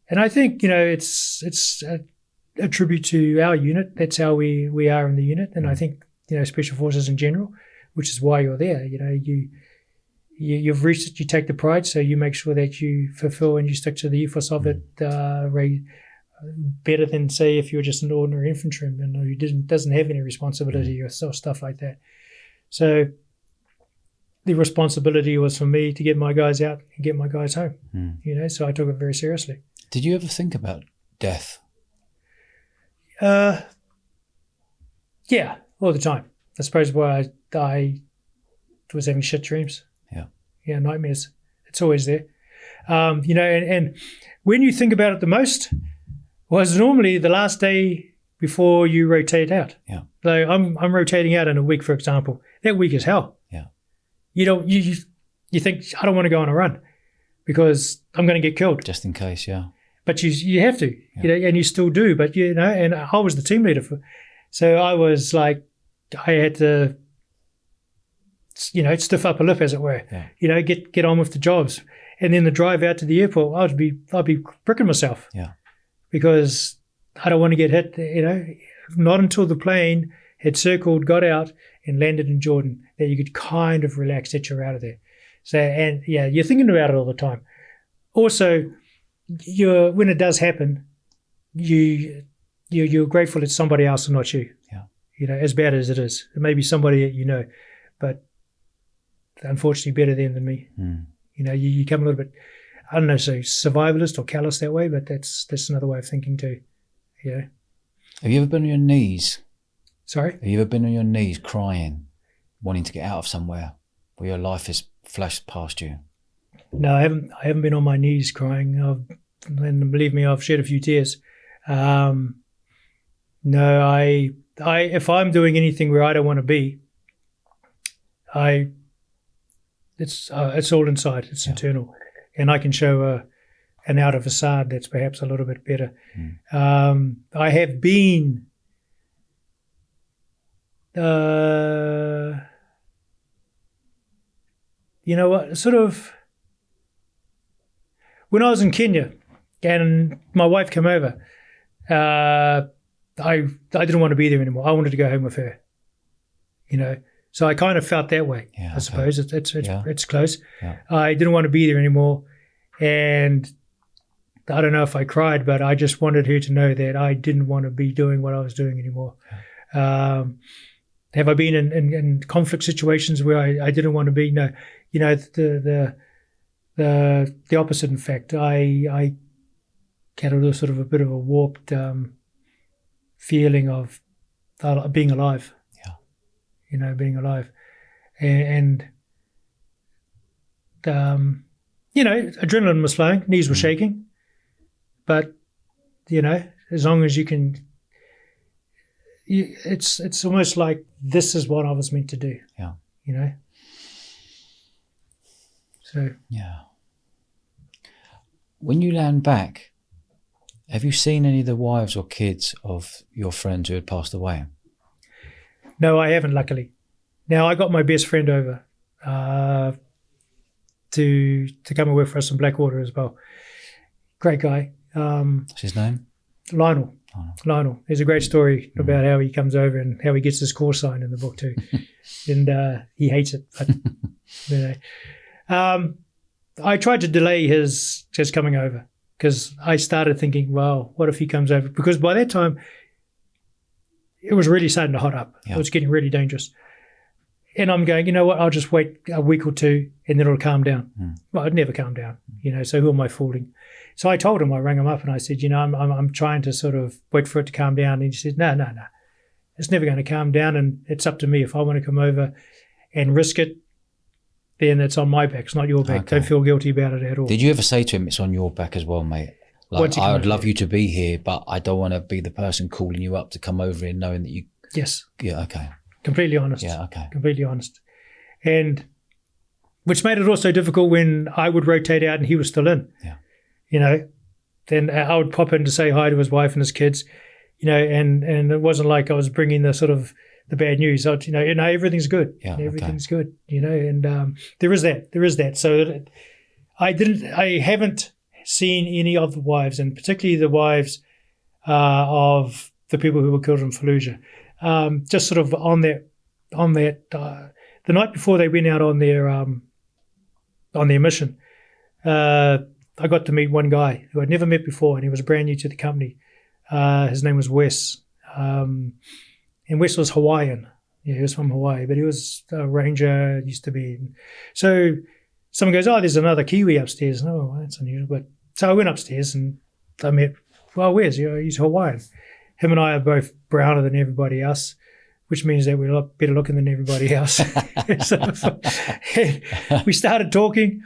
and I think it's a tribute to our unit. That's how we are in the unit, and I think Special Forces in general, which is why you're there. You've reached it, you take the pride, so you make sure that you fulfill and you stick to the ethos of it better than, say, if you're just an ordinary infantryman who doesn't have any responsibility or stuff like that. So the responsibility was for me to get my guys out and get my guys home. So I took it very seriously. Did you ever think about death? Yeah, all the time. I suppose why I was having shit dreams. Yeah, nightmares. It's always there. And when you think about it the most was normally the last day before you rotate out. Yeah. So I'm rotating out in a week, for example. That week is hell. Yeah. You think, I don't want to go on a run because I'm going to get killed. Just in case, yeah. But you have to, and you still do. But, and I was the team leader. So I was like, I had to, stiff upper lip, as it were. Yeah. Get on with the jobs. And then the drive out to the airport, I'd be pricking myself. Yeah. Because I don't want to get hit, not until the plane had circled, got out, and landed in Jordan that you could kind of relax that you're out of there. So, and you're thinking about it all the time. Also, when it does happen, you're grateful it's somebody else and not you. Yeah. As bad as it is. It may be somebody that but unfortunately better than me. You come a little bit, I don't know, so survivalist or callous that way, but that's another way of thinking too. Yeah. Have you ever been on your knees? Sorry? Have you ever been on your knees crying, wanting to get out of somewhere where your life has flashed past you? No, I haven't been on my knees crying. And believe me, I've shed a few tears. No, if I'm doing anything where I don't want to be, it's all inside. It's internal, and I can show an outer facade that's perhaps a little bit better. I have been. You know what? Sort of. When I was in Kenya, and my wife came over, I didn't want to be there anymore. I wanted to go home with her. You know, so I kind of felt that way. I suppose it's close. I didn't want to be there anymore, and I don't know if I cried, but I just wanted her to know that I didn't want to be doing what I was doing anymore. Have I been in conflict situations where I didn't want to be? No. You know, the opposite. In fact, I had a sort of a bit of a warped feeling of being alive. You know, being alive, and you know, adrenaline was flowing, knees were shaking, but you know, as long as you can, it's almost like this is what I was meant to do. You know. So. When you land back, have you seen any of the wives or kids of your friends who had passed away? No, I haven't, luckily. Now, I got my best friend over to come and work for us in Blackwater as well. Great guy. What's his name? Lionel. There's a great story about how he comes over and how he gets his call sign in the book too. And he hates it. But, you know. I tried to delay his coming over because I started thinking, well, what if he comes over? Because by that time, it was really starting to hot up. It was getting really dangerous. And I'm going, you know what, I'll just wait a week or two and then it'll calm down. Well, it'd never calm down, you know, so who am I fooling? So I told him, I rang him up and I said, you know, I'm trying to sort of wait for it to calm down. And he said, no. It's never going to calm down and it's up to me. If I want to come over and risk it, then it's on my back. It's not your back. Okay. Don't feel guilty about it at all. Did you ever say to him, it's on your back as well, mate? Like, I would love you to be here, but I don't want to be the person calling you up to come over here knowing that you... Yes. Yeah, okay. Completely honest. Yeah, okay. Completely honest. And which made it also difficult when I would rotate out and he was still in. Yeah. You know, then I would pop in to say hi to his wife and his kids, you know, and it wasn't like I was bringing the sort of the bad news. You know, everything's good. Yeah, everything's good, you know, and there is that. So I haven't seen any of the wives, and particularly the wives of the people who were killed in Fallujah. Just sort of on that, the night before they went out on their mission, I got to meet one guy who I'd never met before, and he was brand new to the company. His name was Wes, and Wes was Hawaiian. Yeah, he was from Hawaii, but he was a ranger, used to be. So someone goes, "Oh, there's another Kiwi upstairs." Oh, that's unusual. But so I went upstairs and I met, well, Wes, you know, he's Hawaiian. Him and I are both browner than everybody else, which means that we're a lot better looking than everybody else. So we started talking,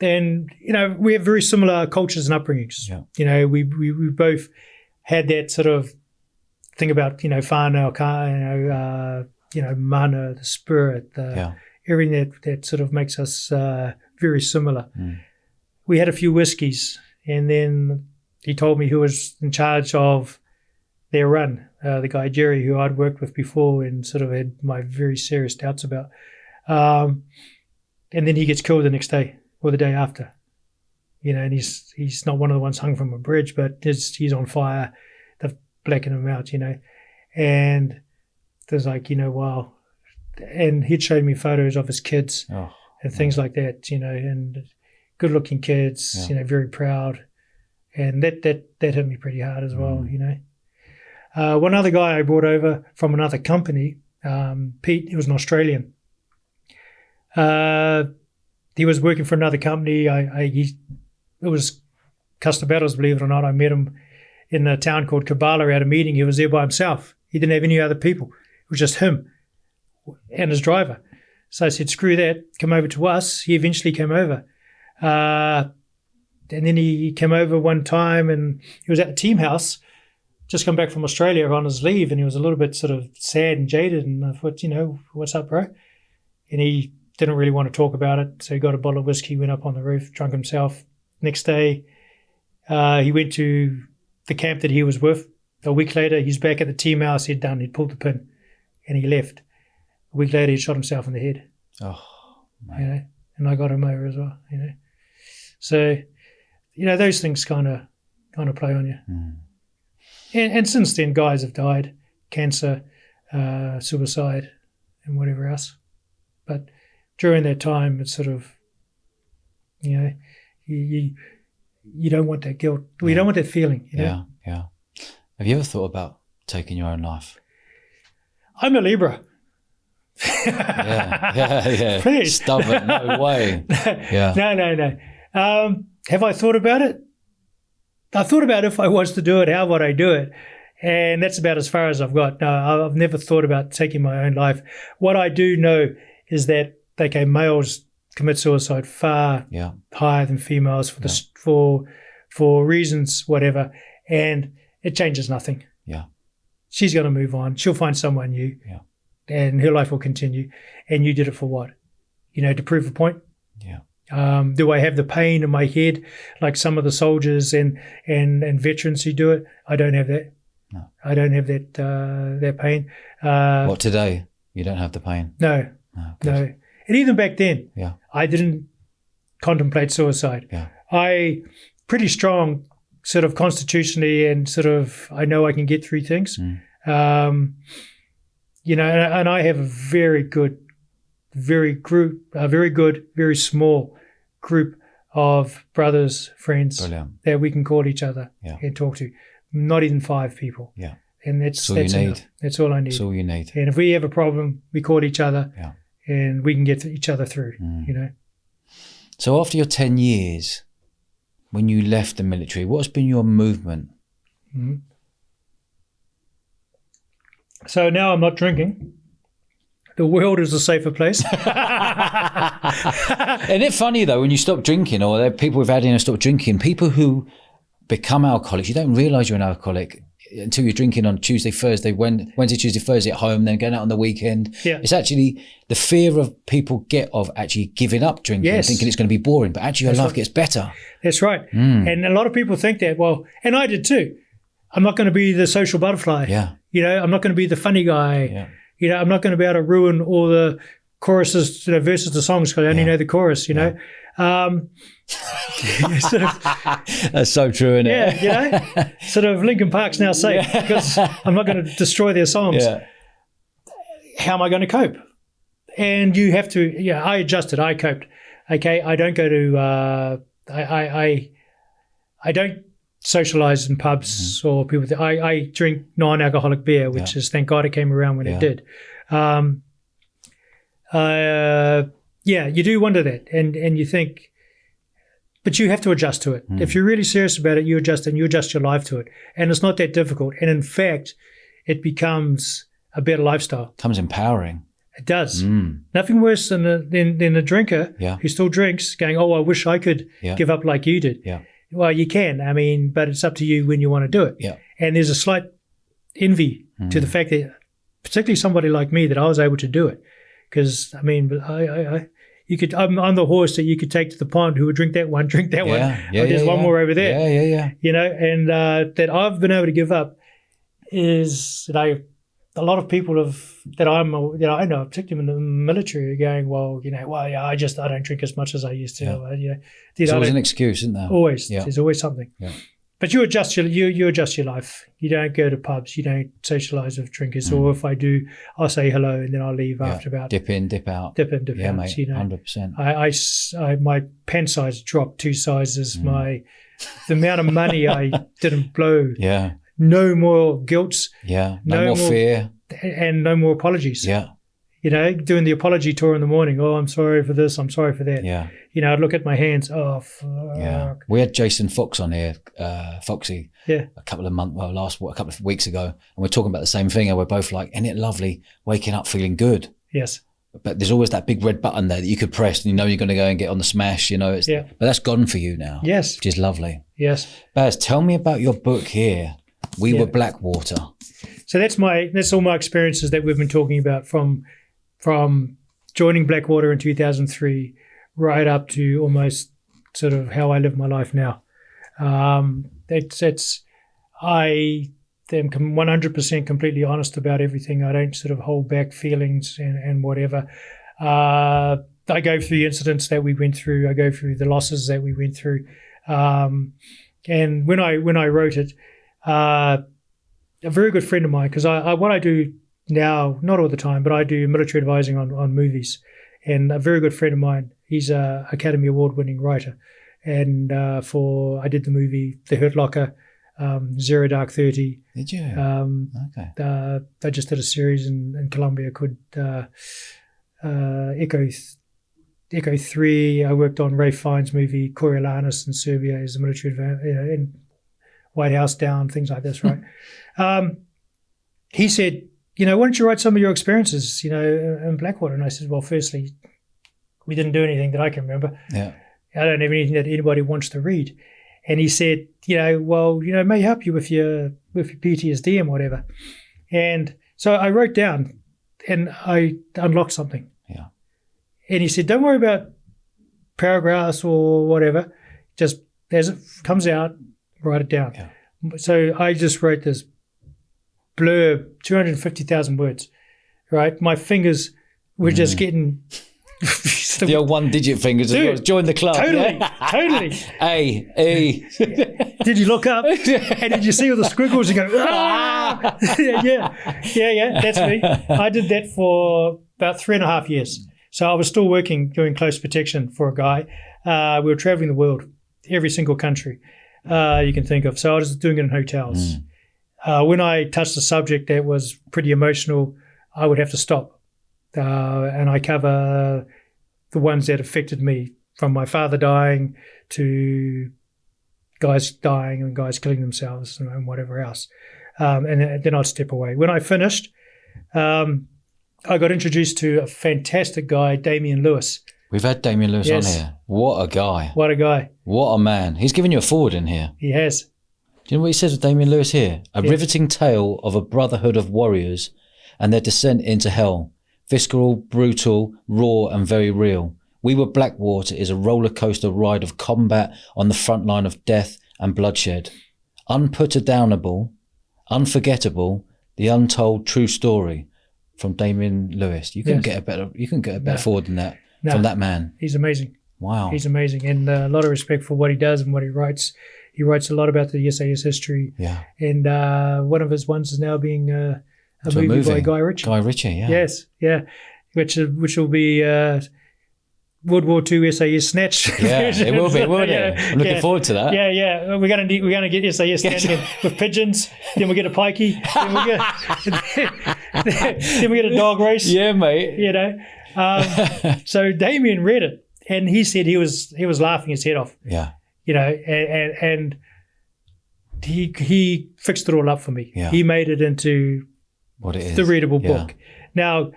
and you know, we have very similar cultures and upbringings. Yeah. You know, we both had that sort of thing about, you know, whānau, you know, mana, the spirit, everything that sort of makes us very similar. We had a few whiskies, and then he told me who was in charge of their run, the guy Jerry, who I'd worked with before and sort of had my very serious doubts about. And then he gets killed the next day or the day after. You know, and he's not one of the ones hung from a bridge, but he's on fire. They've blackened him out, you know. And there's like, you know, wow. And he'd showed me photos of his kids and things like that, you know, and good-looking kids, you know, very proud. And that hit me pretty hard as well, you know. One other guy I brought over from another company, Pete, he was an Australian. He was working for another company. It was custom battles, believe it or not. I met him in a town called Kabbalah at a meeting. He was there by himself. He didn't have any other people. It was just him and his driver. So I said, screw that, come over to us. He eventually came over. And then he came over one time and he was at the team house just come back from Australia on his leave, and he was a little bit sort of sad and jaded. And I thought, what's up, bro? And he didn't really want to talk about it. So he got a bottle of whiskey, went up on the roof, drunk himself. Next day, he went to the camp that he was with. A week later, he's back at the team house. He'd done. He'd pulled the pin, and he left. A week later, he shot himself in the head. Oh, man. And I got him over as well. So, those things kind of play on you. Mm. And since then, guys have died, cancer, suicide, and whatever else. But during that time, it's sort of, you don't want that guilt. Well, you don't want that feeling. Yeah. Have you ever thought about taking your own life? I'm a Libra. Yeah. Please. Stubborn, no way. Yeah. No. Have I thought about it? I thought about if I was to do it, how would I do it? And that's about as far as I've got. No, I've never thought about taking my own life. What I do know is that, males commit suicide far higher than females for reasons, whatever, and it changes nothing. Yeah. She's going to move on. She'll find someone new. Yeah. And her life will continue. And you did it for what? To prove a point? Yeah. Do I have the pain in my head like some of the soldiers and veterans who do it? I don't have that. No. I don't have that pain. What, today? You don't have the pain? No. Good. And even back then, Yeah. I didn't contemplate suicide. Yeah. I pretty strong sort of constitutionally, and sort of I know I can get through things. Mm. And I have a very small group of brothers, friends Brilliant. that we can call each other Yeah. and talk to. Not even 5 people. Yeah. And that's all you need. enough. That's all I need. That's all you need. And if we have a problem, we call each other. Yeah. And we can get each other through. So after your 10 years, when you left the military, what's been your movement? Mm-hmm. So now I'm not drinking. The world is a safer place. Isn't it funny though, when you stop drinking, or there are people we've had in who stop drinking, people who become alcoholics, you don't realise you're an alcoholic until you're drinking on Tuesday, Thursday, Wednesday, Tuesday, Thursday at home, then going out on the weekend. Yeah. It's actually the fear of people get of actually giving up drinking, Yes. thinking it's going to be boring, but actually your That's life right. gets better. That's right. And a lot of people think that, and I did too. I'm not going to be the social butterfly. Yeah. I'm not going to be the funny guy. Yeah. I'm not going to be able to ruin all the choruses, verses to songs because I only know the chorus, sort of, That's so true, isn't it? sort of Linkin Park's now safe because I'm not going to destroy their songs. Yeah. How am I going to cope? And you have to, I adjusted, I coped. Okay, I don't go to, I don't socialize in pubs or people. I drink non-alcoholic beer, which is, thank God it came around when it did. You do wonder that, and you think, but you have to adjust to it. If you're really serious about it, you adjust and you adjust your life to it, and it's not that difficult. And in fact, it becomes a better lifestyle. Comes empowering. It does. Nothing worse than a drinker who still drinks going, "Oh, I wish I could give up like you did." Yeah. Well, you can. I mean, but it's up to you when you want to do it. Yeah. And there's a slight envy to the fact that, particularly somebody like me, that I was able to do it. Because I'm the horse that you could take to the pond who would drink that one. There's one more over there. And that I've been able to give up is that a lot of people I know, particularly in the military, are going, I don't drink as much as I used to. Yeah. There's always an excuse, isn't there? Always. Yeah. There's always something. Yeah. But you adjust your life. You don't go to pubs. You don't socialise with drinkers. Or if I do, I'll say hello and then I'll leave after about. Dip in, dip out. Dip in, dip out. Mate, 100%. I my pant size dropped 2 sizes. The amount of money I didn't blow. Yeah. No more guilts. Yeah. No more fear. And no more apologies. Yeah. Doing the apology tour in the morning. Oh, I'm sorry for this. I'm sorry for that. Yeah. I'd look at my hands. Oh, fuck. Yeah. We had Jason Fox on here, Foxy, a couple of weeks ago, and we're talking about the same thing, and we're both like, isn't it lovely waking up feeling good? Yes. But there's always that big red button there that you could press, and you're going to go and get on the smash. But that's gone for you now. Yes. Which is lovely. Yes. Baz, tell me about your book here. We were Blackwater. So that's all my experiences that we've been talking about from joining Blackwater in 2003 right up to almost sort of how I live my life now. I am 100% completely honest about everything. I don't sort of hold back feelings and whatever. I go through the incidents that we went through. I go through the losses that we went through. And when I wrote it, a very good friend of mine, because what I do now, not all the time, but I do military advising on movies. And a very good friend of mine, he's a Academy Award-winning writer. And I did the movie The Hurt Locker, Zero Dark 30. Did you? Okay. I just did a series in Colombia called Echo 3. I worked on Ray Fine's movie Coriolanus in Serbia as a military in White House Down, things like this, right? He said, why don't you write some of your experiences, in Blackwater? And I said, well, firstly, we didn't do anything that I can remember. Yeah. I don't have anything that anybody wants to read. And he said, it may help you with your PTSD and whatever. And so I wrote down and I unlocked something. Yeah. And he said, don't worry about paragraphs or whatever. Just as it comes out, write it down. Yeah. So I just wrote this blurb, 250,000 words, right? My fingers were just getting... The old one-digit fingers. Dude, join the club. Totally. A, E. Did you look up and did you see all the squiggles and go, ah! yeah, that's me. I did that for about 3.5 years. So I was still working, doing close protection for a guy. We were traveling the world, every single country you can think of. So I was doing it in hotels. When I touched a subject that was pretty emotional, I would have to stop. And I cover the ones that affected me, from my father dying to guys dying and guys killing themselves and whatever else. And then I'd step away. When I finished, I got introduced to a fantastic guy, Damien Lewis. We've had Damien Lewis on here. What a guy. What a guy. What a man. He's given you a forward in here. He has. Do you know what he says of Damien Lewis here? A riveting tale of a brotherhood of warriors and their descent into hell. Visceral, brutal, raw, and very real. We Were Blackwater is a roller coaster ride of combat on the front line of death and bloodshed. Unputdownable, unforgettable, the untold true story from Damien Lewis. You couldn't get a better forward than that from that man. He's amazing. Wow. He's amazing, and a lot of respect for what he does and what he writes. He writes a lot about the SAS history. Yeah. And one of his ones is now being a movie by Guy Ritchie. Guy Ritchie, yeah. Yes, yeah. Which will be World War II SAS snatch. Yeah, it will be, won't it? I'm looking forward to that. Yeah. We're gonna get SAS snatch with pigeons. Then we get a pikey. Then we get a dog race. Yeah, mate. So Damien read it, and he said he was laughing his head off. Yeah. And he fixed it all up for me. Yeah. He made it into what it is. The readable book. Now,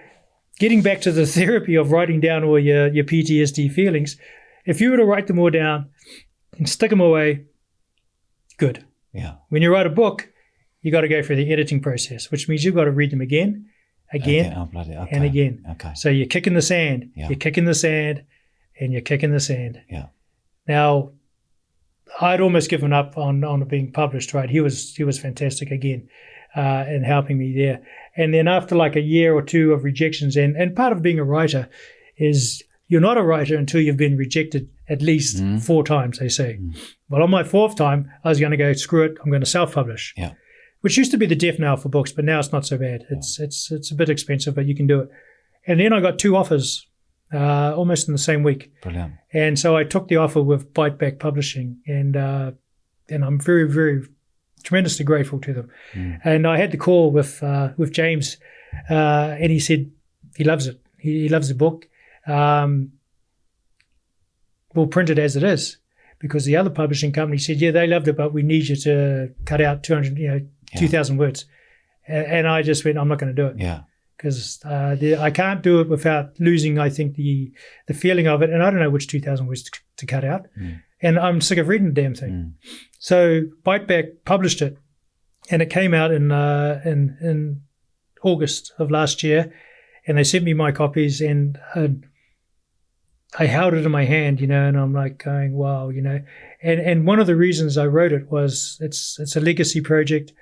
getting back to the therapy of writing down all your PTSD feelings, if you were to write them all down and stick them away, good. Yeah. When you write a book, you got to go through the editing process, which means you've got to read them again, and again. Okay. So you're kicking the sand. Yeah. You're kicking the sand, and you're kicking the sand. Yeah. Now, I'd almost given up on it being published, right? He was fantastic again. And helping me there. And then after like a year or two of rejections, and part of being a writer is you're not a writer until you've been rejected at least 4 times, they say. Well, on my 4th time, I was going to go, screw it, I'm going to self-publish. Yeah. Which used to be the death knell for books, but now it's not so bad. It's a bit expensive, but you can do it. And then I got 2 offers almost in the same week. Brilliant. And so I took the offer with Biteback Publishing, and I'm very, very tremendously grateful to them. And I had the call with James, and he said he loves it. He loves the book. We'll print it as it is, because the other publishing company said, yeah, they loved it, but we need you to cut out 2,000 words. And I just went, I'm not going to do it. Yeah. Because I can't do it without losing, I think, the feeling of it. And I don't know which 2,000 words to cut out. And I'm sick of reading the damn thing. So Biteback published it, And it came out in August of last year, and they sent me my copies, and I held it in my hand, and I'm like going, wow, And one of the reasons I wrote it was it's a legacy project,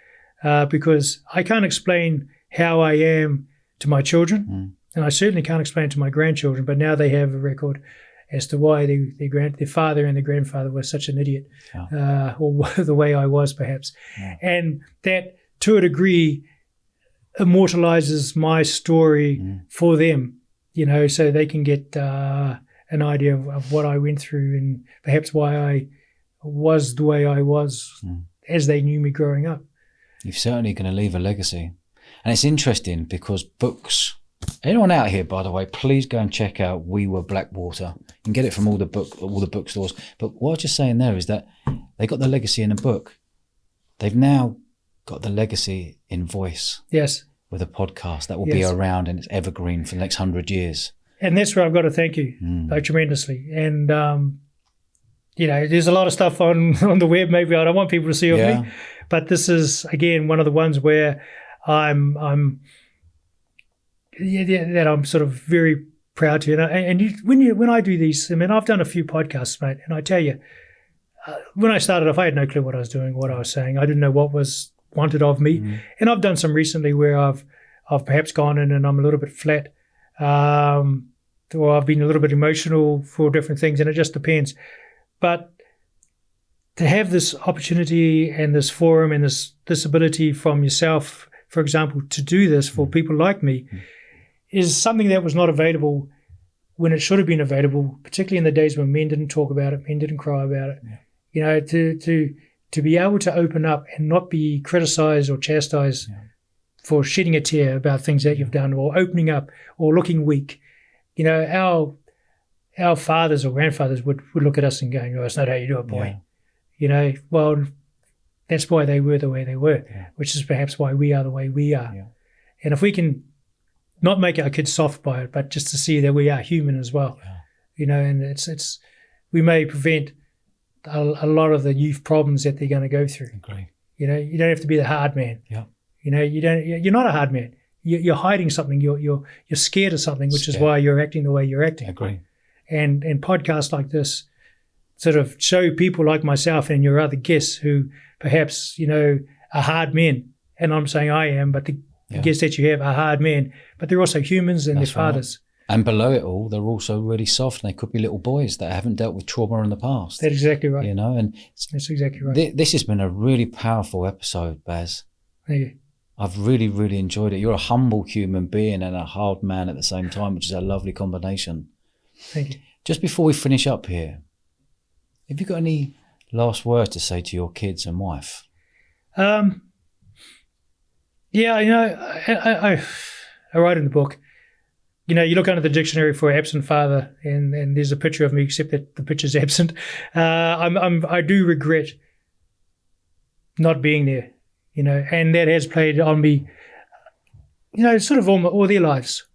because I can't explain how I am to my children, and I certainly can't explain to my grandchildren. But now they have a record as to why their father and their grandfather was such an idiot, or the way I was, perhaps, and that to a degree immortalizes my story for them, so they can get an idea of what I went through and perhaps why I was the way I was as they knew me growing up. You're certainly going to leave a legacy. And it's interesting because books, anyone out here, by the way, please go and check out We Were Blackwater. You can get it from all the bookstores. But what I was just saying there is that they got the legacy in a book. They've now got the legacy in voice. Yes. With a podcast that will be around and it's evergreen for the next 100 years. And that's where I've got to thank you tremendously. And, there's a lot of stuff on the web maybe I don't want people to see of me. But this is, again, one of the ones where I'm sort of very proud to. When I do these, I've done a few podcasts, mate, and I tell you, when I started off, I had no clue what I was doing, what I was saying. I didn't know what was wanted of me. And I've done some recently where I've perhaps gone in and I'm a little bit flat, or I've been a little bit emotional for different things, and it just depends. But to have this opportunity and this forum and this ability from yourself, for example, to do this for people like me is something that was not available when it should have been available, particularly in the days when men didn't talk about it, men didn't cry about it. To be able to open up and not be criticized or chastised for shedding a tear about things that you've done, or opening up, or looking weak. Our fathers or grandfathers would look at us and go, "Oh, it's not how you do it, boy." Well, that's why they were the way they were, which is perhaps why we are the way we are. And if we can not make our kids soft by it, but just to see that we are human as well, and it's we may prevent a lot of the youth problems that they're going to go through. Agree. You don't have to be the hard man. You're not a hard man. You're hiding something. You're scared of something, which is why you're acting the way you're acting. Agree. And podcasts like this sort of show people like myself and your other guests who perhaps are hard men. And I'm saying I am, but the guests that you have are hard men, but they're also humans and they're fathers. And below it all, they're also really soft, and they could be little boys that haven't dealt with trauma in the past. That's exactly right. And that's exactly right. This has been a really powerful episode, Baz. Thank you. I've really, really enjoyed it. You're a humble human being and a hard man at the same time, which is a lovely combination. Thank you. Just before we finish up here, have you got any last words to say to your kids and wife? I write in the book. You look under the dictionary for absent father, and there's a picture of me, except that the picture's absent. I do regret not being there, and that has played on me, sort of all their lives.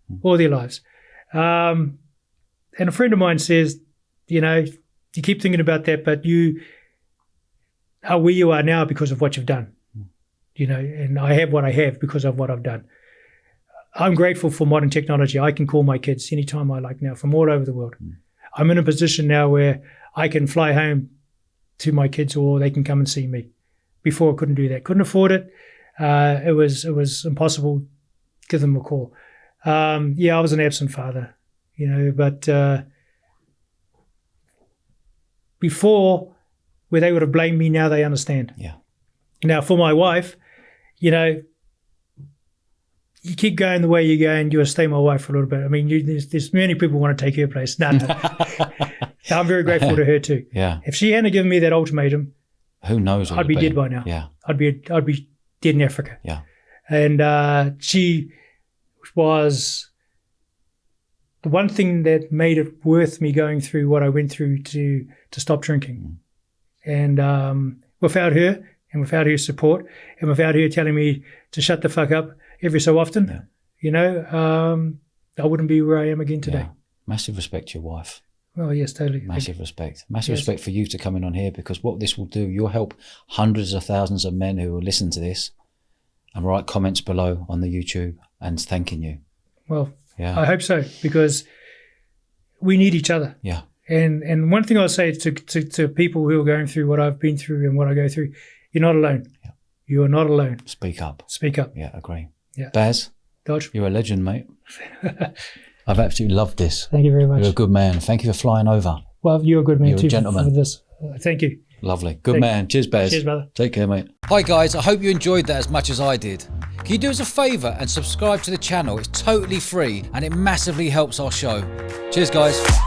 And a friend of mine says, you keep thinking about that, but you are where you are now because of what you've done, and I have what I have because of what I've done. I'm grateful for modern technology. I can call my kids anytime I like now from all over the world. I'm in a position now where I can fly home to my kids, or they can come and see me. Before I couldn't do that. Couldn't afford it. It was impossible. Give them a call. I was an absent father, but before, where they would have blamed me, now they understand. Yeah. Now for my wife, you keep going the way you're going, you'll stay my wife for a little bit. There's many people want to take her place. No. I'm very grateful to her too. Yeah. If she hadn't given me that ultimatum, who knows? I'd be dead by now. Yeah. I'd be dead in Africa. Yeah. And she was the one thing that made it worth me going through what I went through to stop drinking. And without her, and without her support, and without her telling me to shut the fuck up every so often, I wouldn't be where I am again today. Yeah. Massive respect to your wife. Well, yes, totally. Massive respect for you to coming on here, because what this will do, you'll help hundreds of thousands of men who will listen to this And write comments below on the YouTube and thanking you. Well, Yeah. I hope so, because we need each other. Yeah. And one thing I'll say to people who are going through what I've been through and what I go through, you're not alone. Yeah. You are not alone. Speak up. Speak up. Yeah, agree. Yeah. Baz, Dodge. you're a legend, mate. I've absolutely loved this. Thank you very much. You're a good man. Thank you for flying over. Well, you're a good man You're a too gentleman. for this. Thank you. Lovely. Good man. Cheers, Baz. Cheers, brother. Take care, mate. Hi, guys. I hope you enjoyed that as much as I did. Can you do us a favour and subscribe to the channel? It's totally free and it massively helps our show. Cheers, guys.